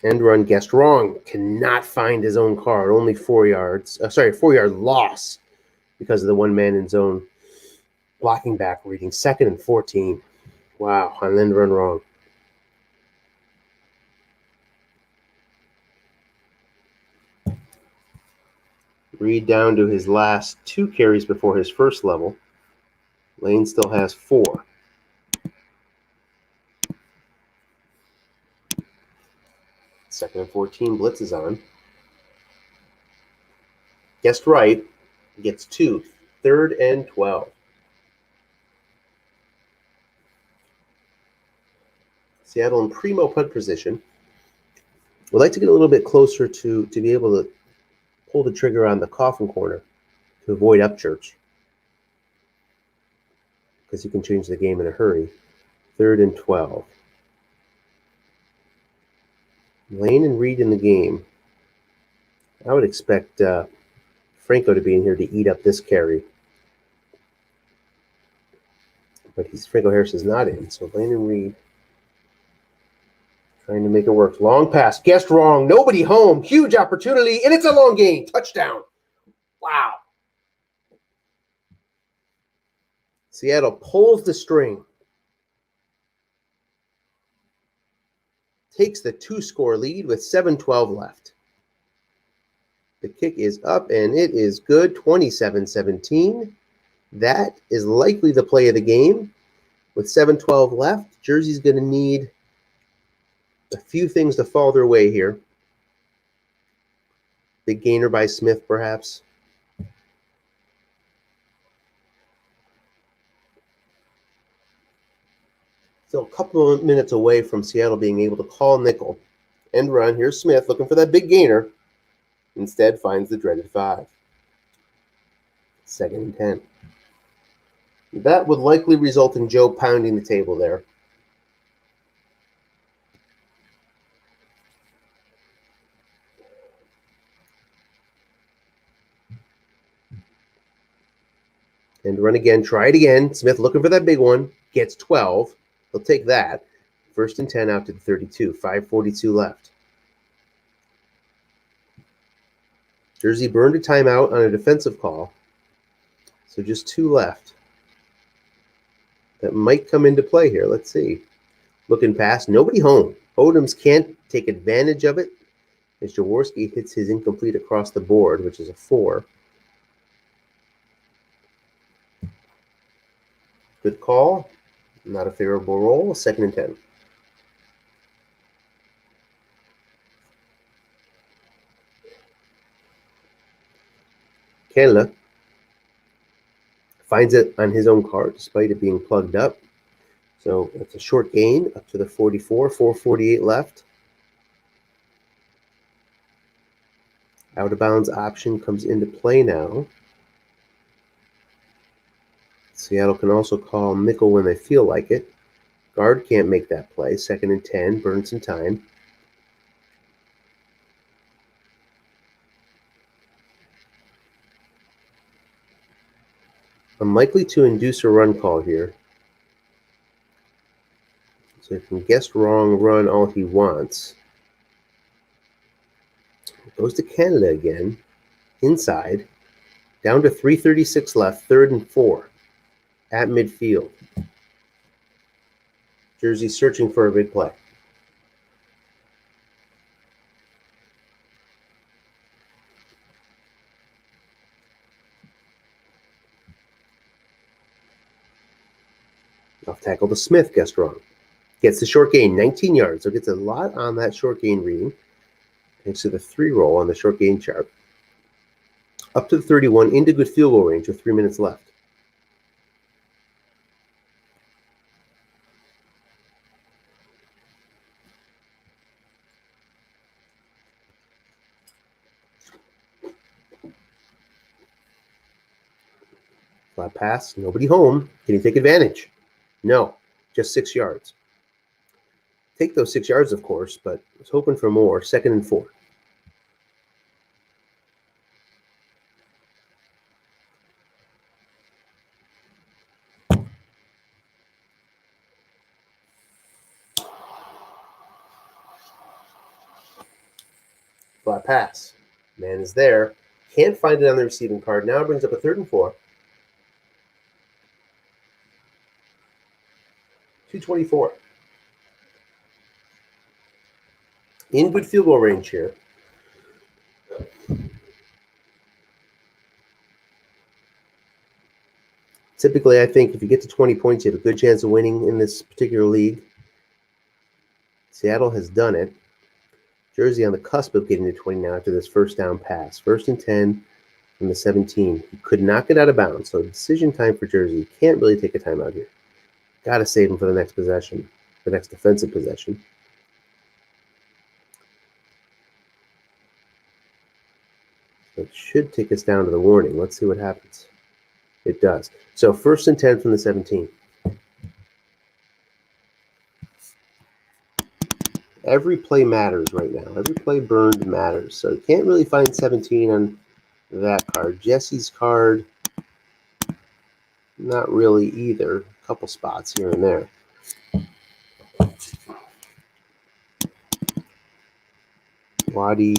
End run guessed wrong. Cannot find his own card. Only 4 yards. 4-yard loss because of the 1 man in zone blocking back reading. 2nd and 14. Wow, on end run wrong. Reed down to his last 2 carries before his first level. Lane still has 4. 2nd and 14. Blitz is on. Guessed right. Gets 2. 3rd and 12. Seattle in primo punt position. Would like to get a little bit closer to be able to pull the trigger on the coffin corner to avoid Upchurch, because you can change the game in a hurry. 3rd and 12. Lane and Reed in the game. I would expect Franco to be in here to eat up this carry. But Franco Harris is not in, so Lane and Reed trying to make it work. Long pass. Guessed wrong. Nobody home. Huge opportunity, and it's a long gain. Touchdown. Wow. Seattle pulls the string. Takes the 2-score lead with 7:12 left. The kick is up, and it is good. 27-17. That is likely the play of the game. With 7:12 left, Jersey's going to need a few things to fall their way here. Big gainer by Smith, perhaps. Still a couple of minutes away from Seattle being able to call nickel. End run. Here's Smith looking for that big gainer. Instead, finds the dreaded 5. 2nd and 10. That would likely result in Joe pounding the table there. And run again. Try it again. Smith looking for that big one. Gets 12. He'll take that. 1st and 10 out to the 32. 5:42 left. Jersey burned a timeout on a defensive call. So just 2 left. That might come into play here. Let's see. Looking past. Nobody home. Odoms can't take advantage of it as Jaworski hits his incomplete across the board, which is a 4. Good call. Not a favorable roll. 2nd and 10. Canada finds it on his own card despite it being plugged up. So it's a short gain up to the 44, 4:48 left. Out of bounds option comes into play now. Seattle can also call nickel when they feel like it. Guard can't make that play. 2nd and 10, burn some time. Unlikely to induce a run call here. So he can guess wrong, run all he wants. Goes to Canada again. Inside. Down to 3:36 left. 3rd and 4. At midfield. Jersey searching for a big play. Off tackle to Smith, guessed wrong. Gets the short gain, 19 yards. So gets a lot on that short gain reading. Thanks to the 3 roll on the short gain chart. Up to the 31, into good field goal range with 3 minutes left. Flat pass, nobody home. Can he take advantage? No, just 6 yards. Take those 6 yards, of course, but I was hoping for more. 2nd and 4. Flat pass. Man is there. Can't find it on the receiving card. Now it brings up a 3rd and 4. 2:24. In good field goal range here. Typically, I think if you get to 20 points, you have a good chance of winning in this particular league. Seattle has done it. Jersey on the cusp of getting to 20 now after this first down pass. 1st and 10 from the 17. He could not get out of bounds, so decision time for Jersey. Can't really take a timeout here. Got to save him for the next possession, the next defensive possession. So it should take us down to the warning. Let's see what happens. It does. So 1st and 10 from the 17. Every play matters right now. Every play burned matters. So you can't really find 17 on that card. Jesse's card, not really either. A couple spots here and there. Waddy,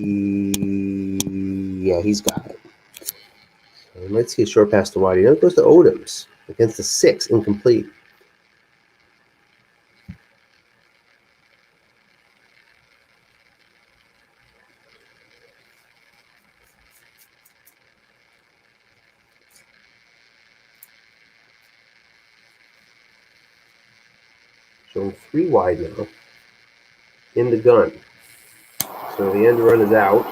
yeah, he's got it. So we might see a short pass to Waddy. Now it goes to Odoms against the 6, incomplete. Showing 3 wide now. In the gun. So the end run is out.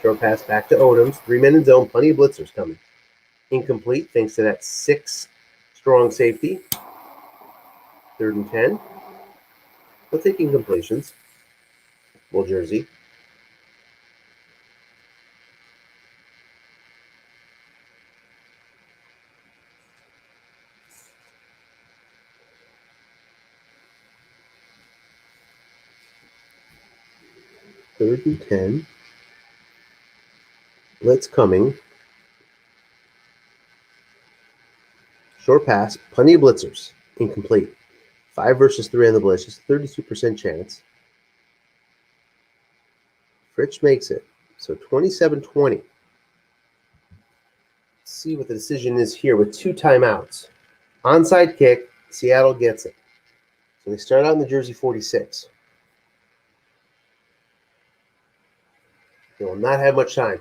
Short pass back to Odoms. 3 men in zone. Plenty of blitzers coming. Incomplete thanks to that 6 strong safety. 3rd and 10. We'll take incompletions. Well, Jersey. 3rd and 10. Blitz coming. Short pass. Plenty of blitzers. Incomplete. 5 versus 3 on the blitz. Just 32% chance. Fritsch makes it. So 27-20. Let's see what the decision is here with 2 timeouts. Onside kick. Seattle gets it. So they start out in the jersey 46. They will not have much time.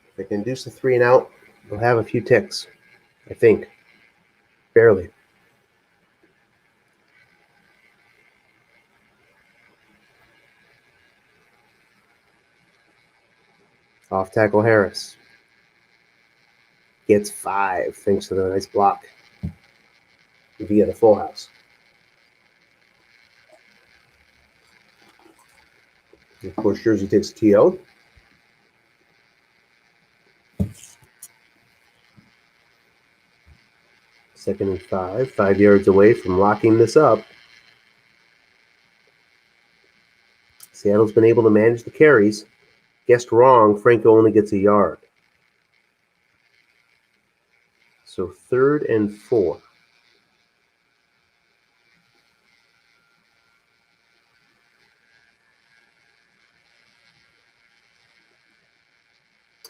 If they can induce the 3 and out, they'll have a few ticks, I think. Barely. Off tackle Harris. Gets 5 thanks to the nice block via the full house. And of course, Jersey takes a TO. Second and 5, 5 yards away from locking this up. Seattle's been able to manage the carries. Guessed wrong, Franco only gets a yard. So 3rd and 4.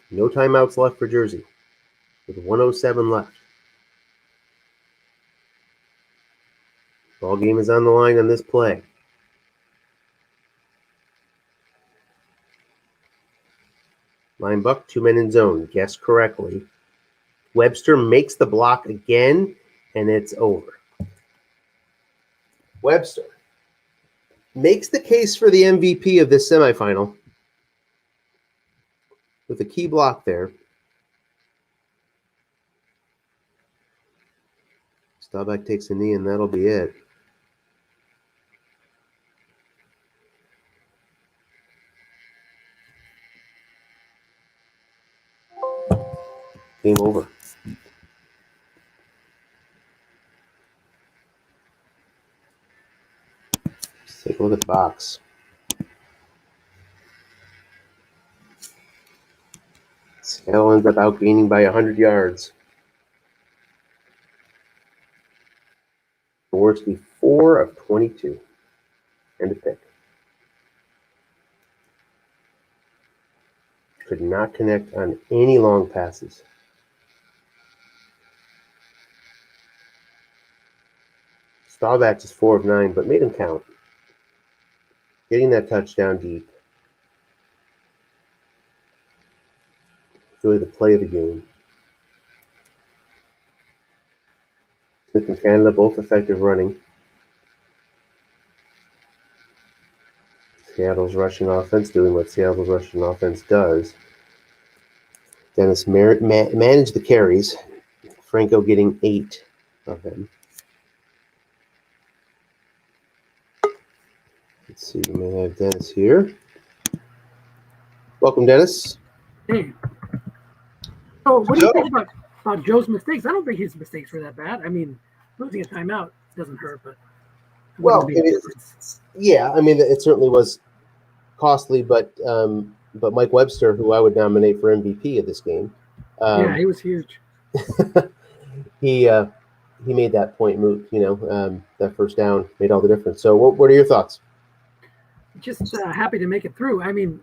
No timeouts left for Jersey with 1:07 left. Ball game is on the line on this play. Line buck, 2 men in zone. Guessed correctly. Webster makes the block again, and it's over. Webster makes the case for the MVP of this semifinal with a key block there. Staubach takes a knee, and that'll be it. Game over. Let's take a look at the box. Seattle ends up outgaining by 100 yards. Jaworski 4 of 22. And a pick. Could not connect on any long passes. Staubach is 4 of 9, but made him count. Getting that touchdown deep. Really the play of the game. Smith and Canada both effective running. Seattle's rushing offense doing what Seattle's rushing offense does. Dennis managed the carries. Franco getting 8 of them. Let's see, we may have Dennis here. Welcome, Dennis. Hey. So, what do you think about Joe's mistakes? I don't think his mistakes were that bad. I mean, losing a timeout doesn't hurt, but well, yeah, I mean, it certainly was costly, but Mike Webster, who I would nominate for MVP of this game, yeah, he was huge. he made that point moot. That first down made all the difference. So, what are your thoughts? Just happy to make it through. I mean,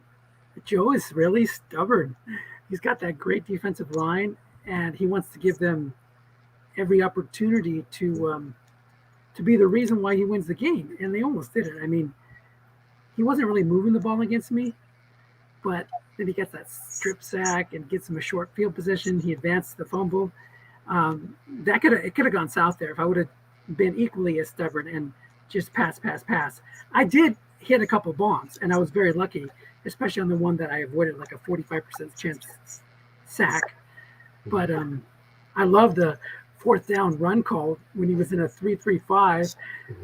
Joe is really stubborn. He's got that great defensive line, and he wants to give them every opportunity to be the reason why he wins the game. And they almost did it. I mean, he wasn't really moving the ball against me, but then he gets that strip sack and gets him a short field position. He advanced the fumble. It could have gone south there if I would have been equally as stubborn and just pass. I did hit a couple bombs, and I was very lucky, especially on the one that I avoided, like a 45% chance sack. But I love the 4th down run call when he was in a 3-3-5,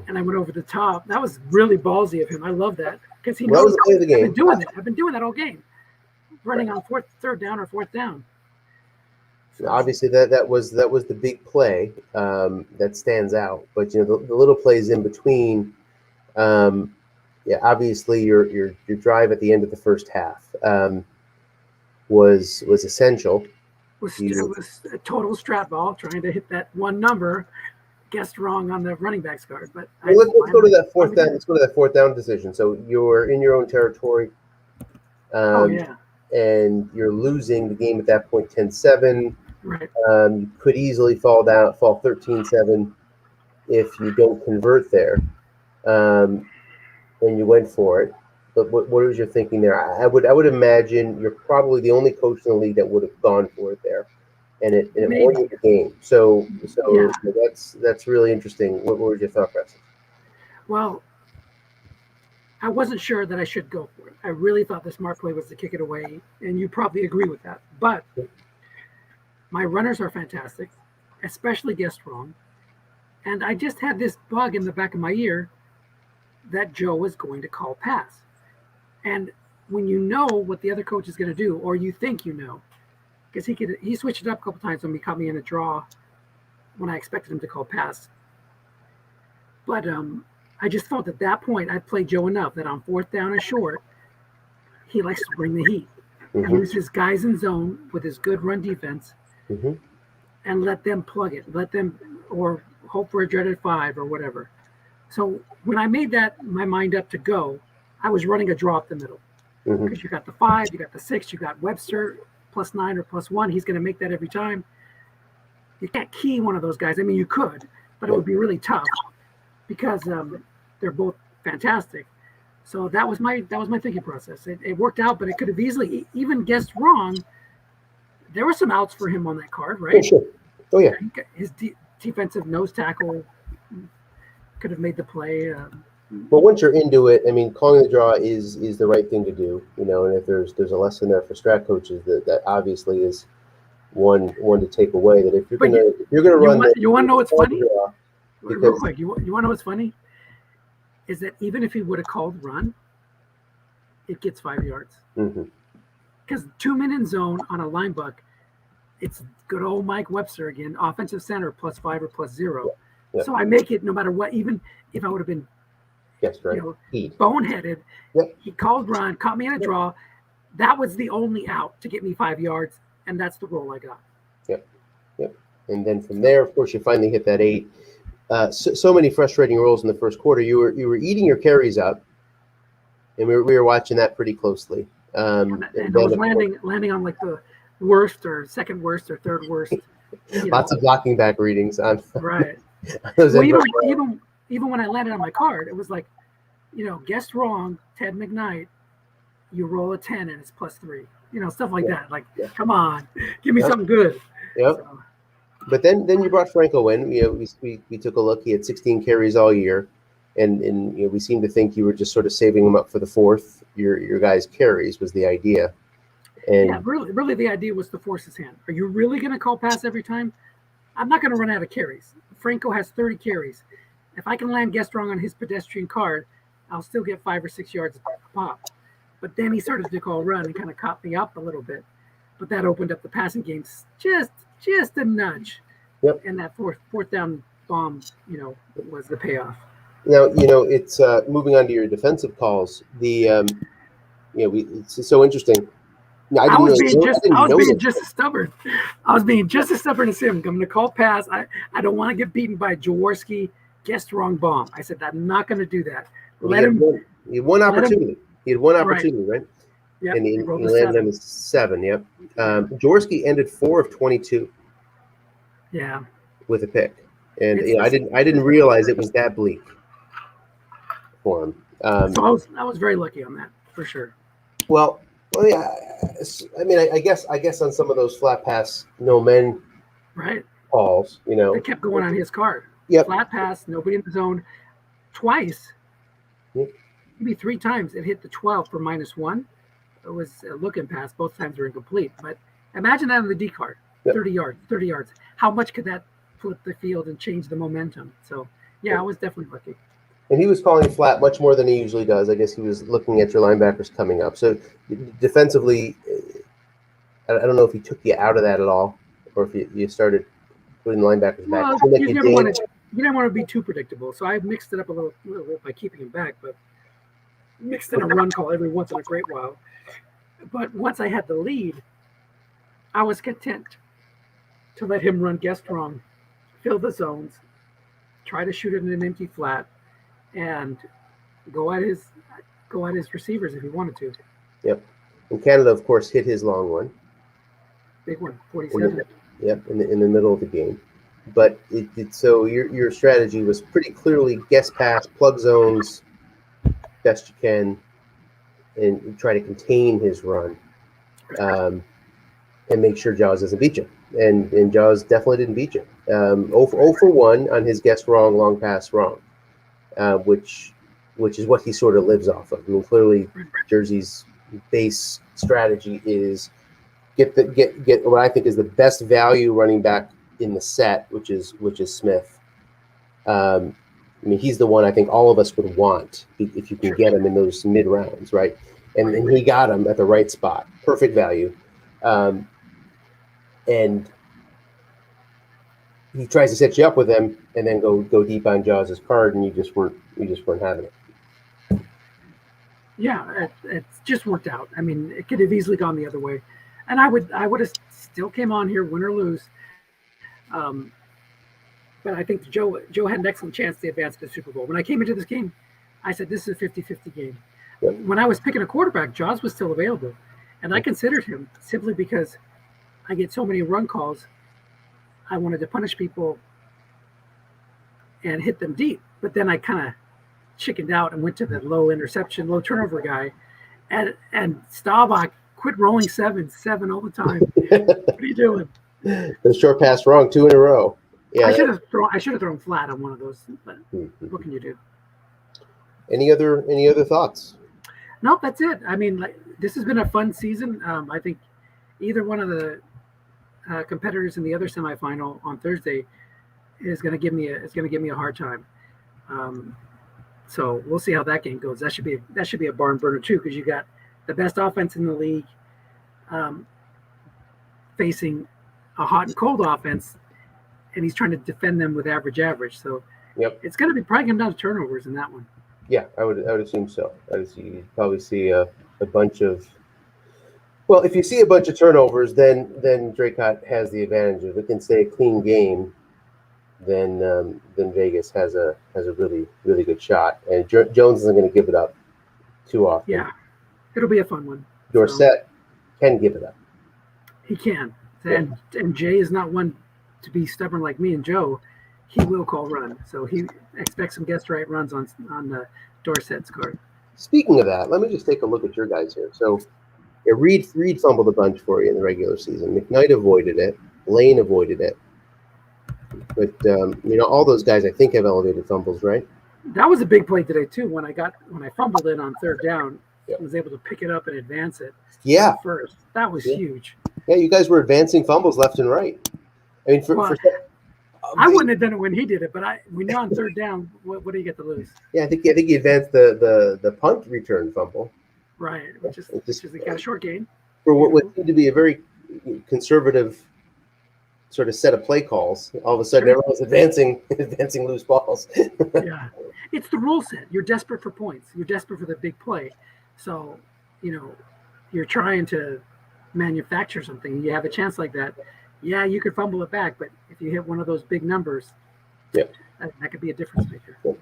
and I went over the top. That was really ballsy of him. I love that because he knows I've been doing it. I've been doing that all game, running on 3rd down or 4th down. So, obviously, that was the big play that stands out. But the little plays in between Yeah, obviously your drive at the end of the first half was essential. It was a total strat ball trying to hit that one number, guessed wrong on the running backs card. But Well, let's go to that fourth down. Let's go to that fourth down decision. So you're in your own territory. Oh yeah. And you're losing the game at that point 10-7. Right. You could easily fall 13-7 if you don't convert there. And you went for it. But what was your thinking there? I would imagine you're probably the only coach in the league that would have gone for it there, and it won you the game. So yeah. That's really interesting. What was your thought process? Well, I wasn't sure that I should go for it. I really thought the smart play was to kick it away, and you probably agree with that. But my runners are fantastic, especially guessed wrong, and I just had this bug in the back of my ear that Joe was going to call pass. And when you know what the other coach is going to do, or you think you know, because he switched it up a couple times when he caught me in a draw when I expected him to call pass. But I just felt at that point I played Joe enough that on fourth down and short, he likes to bring the heat. And use his guys in zone with his good run defense and let them plug it. Let them, or hope for a dreaded 5 or whatever. So when I made my mind up to go, I was running a draw up the middle. Because you got the 5, you got the 6, you got Webster +9 or +1. He's going to make that every time. You can't key one of those guys. I mean, you could, but it would be really tough because they're both fantastic. So that was my thinking process. It worked out, but it could have easily even guessed wrong. There were some outs for him on that card, right? Oh, sure. Oh yeah. His defensive nose tackle could have made the play. Well, once you're into it, I mean, calling the draw is the right thing to do, and if there's a lesson there for strat coaches that obviously is one to take away. That if you're gonna run, you want to know what's funny? Real quick, you want to know what's funny? Is that even if he would have called run, it gets 5 yards. Because 2 men in zone on a line buck, it's good old Mike Webster again, offensive center +5 or +0. Yeah. So I make it no matter what, even if I would have been boneheaded. He called run, caught me in a draw. That was the only out to get me 5 yards, and that's the roll I got. Yep. And then from there, of course, you finally hit that 8. So many frustrating rolls in the first quarter. You were eating your carries up, and we were watching that pretty closely. And I was landing on like the worst or second worst or third worst. Lots of blocking back readings on. Right. Well, even when I landed on my card, it was like, guessed wrong, Ted McKnight, you roll a 10 and it's +3. Stuff like that. Like, come on, give me something good. Yep. So. But then you brought Franco in. We took a look. He had 16 carries all year, and we seemed to think you were just sort of saving him up for the fourth. Your guys' carries was the idea. And yeah, really, the idea was to force his hand. Are you really going to call pass every time? I'm not going to run out of carries. Franco has 30 carries. If I can land guessed wrong on his pedestrian card, I'll still get 5 or 6 yards a pop. But then he started to call run and kind of caught me up a little bit. But that opened up the passing game just a nudge. Yep. And that fourth down bomb, was the payoff. Now, it's moving on to your defensive calls. It's so interesting. I was being just as stubborn. I was being just as stubborn as him. I'm going to call pass. I don't want to get beaten by Jaworski. Guessed wrong bomb. I said, I'm not going to do that. He had one opportunity. He had one opportunity, right? Yeah. And he landed on 7. Yep. Jaworski ended 4 of 22. Yeah. With a pick, and I didn't realize it was that bleak for him. So I was very lucky on that for sure. Well, yeah. I mean, I guess on some of those flat pass, no men, calls. They kept going on his card. Yep. Flat pass, nobody in the zone. Twice, maybe 3 times, it hit the 12 for -1. It was a looking pass. Both times were incomplete. But imagine that on the D card, 30 yards. How much could that flip the field and change the momentum? So, I was definitely lucky. And he was calling flat much more than he usually does. I guess he was looking at your linebackers coming up. So defensively, I don't know if he took you out of that at all, or if you started putting linebackers back. Well, you didn't want to be too predictable, so I mixed it up a little bit by keeping him back, but mixed in a run call every once in a great while. But once I had the lead, I was content to let him run guest wrong, fill the zones, try to shoot it in an empty flat, and go at his receivers if he wanted to. Yep. And Canada, of course, hit his long one. Big one, 47. Yep, in the middle of the game. But so your strategy was pretty clearly guest pass, plug zones, best you can, and try to contain his run, and make sure Jaws doesn't beat you. And Jaws definitely didn't beat you. 0 for 1 on his guess wrong, long pass wrong, which is what he sort of lives off of. I mean, clearly, Jersey's base strategy is get what I think is the best value running back in the set, which is Smith. I mean, he's the one I think all of us would want if you can get him in those mid rounds, right? And he got him at the right spot, perfect value. And he tries to set you up with him, and then go deep on Jaws' card, and you just weren't having it. Yeah, it just worked out. I mean, it could have easily gone the other way, and I would have still came on here, win or lose. But I think Joe had an excellent chance to advance to the Super Bowl. When I came into this game, I said this is a 50-50 game. Yep. When I was picking a quarterback, Jaws was still available, and I considered him simply because I get so many run calls. I wanted to punish people and hit them deep, but then I kind of chickened out and went to the low interception, low turnover guy, and Staubach quit rolling 7 all the time. What are you doing? The short pass wrong 2 in a row. Yeah, I should have thrown flat on one of those, but what can you do? Any other thoughts? Nope, that's it. I mean, this has been a fun season. I think either one of the competitors in the other semifinal on Thursday is going to give me a hard time. So we'll see how that game goes. That should be a barn burner too, because you got the best offense in the league facing a hot and cold offense, and he's trying to defend them with average. So yep, it's going to be probably come down to turnovers in that one. Yeah, I would assume so. You'd probably see a bunch of. Well, if you see a bunch of turnovers, then Draycott has the advantage. If it can stay a clean game, then Vegas has a really, really good shot. And Jones isn't going to give it up too often. Yeah, it'll be a fun one. Dorsett can give it up. He can, and Jay is not one to be stubborn like me and Joe. He will call run, so he expects some guest right runs on the Dorsett's card. Speaking of that, let me just take a look at your guys here. So. Yeah, Reed fumbled a bunch for you in the regular season. McKnight avoided it. Lane avoided it. But all those guys I think have elevated fumbles, right? That was a big play today too. When I fumbled it on third down, yep. I was able to pick it up and advance it. Yeah, first that was huge. Yeah, you guys were advancing fumbles left and right. I mean, I wouldn't have done it when he did it, but when you're on third down, what do you get to lose? Yeah, I think he advanced the punt return fumble. Right, which is they got a short gain. For what seemed to be a very conservative sort of set of play calls, all of a sudden everyone's advancing loose balls. Yeah, it's the rule set. You're desperate for points. You're desperate for the big play. So, you're trying to manufacture something. You have a chance like that. Yeah, you could fumble it back, but if you hit one of those big numbers, that could be a difference maker. Yep.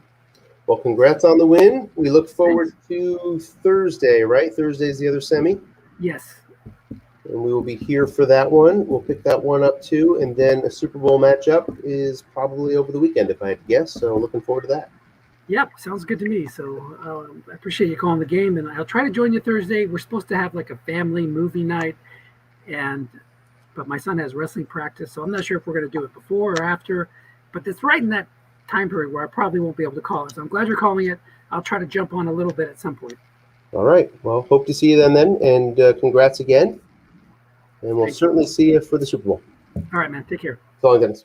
Well, congrats on the win. We look forward to Thursday, right? Thursday's the other semi. Yes. And we will be here for that one. We'll pick that one up too. And then a Super Bowl matchup is probably over the weekend, if I had to guess. So looking forward to that. Yep, sounds good to me. So I appreciate you calling the game. And I'll try to join you Thursday. We're supposed to have like a family movie night. But my son has wrestling practice. So I'm not sure if we're going to do it before or after. But it's right in that time period where I probably won't be able to call it. So I'm glad you're calling it. I'll try to jump on a little bit at some point. All right. Well, hope to see you then. And congrats again. And we'll certainly see you for the Super Bowl. All right, man. Take care. So long, Dennis.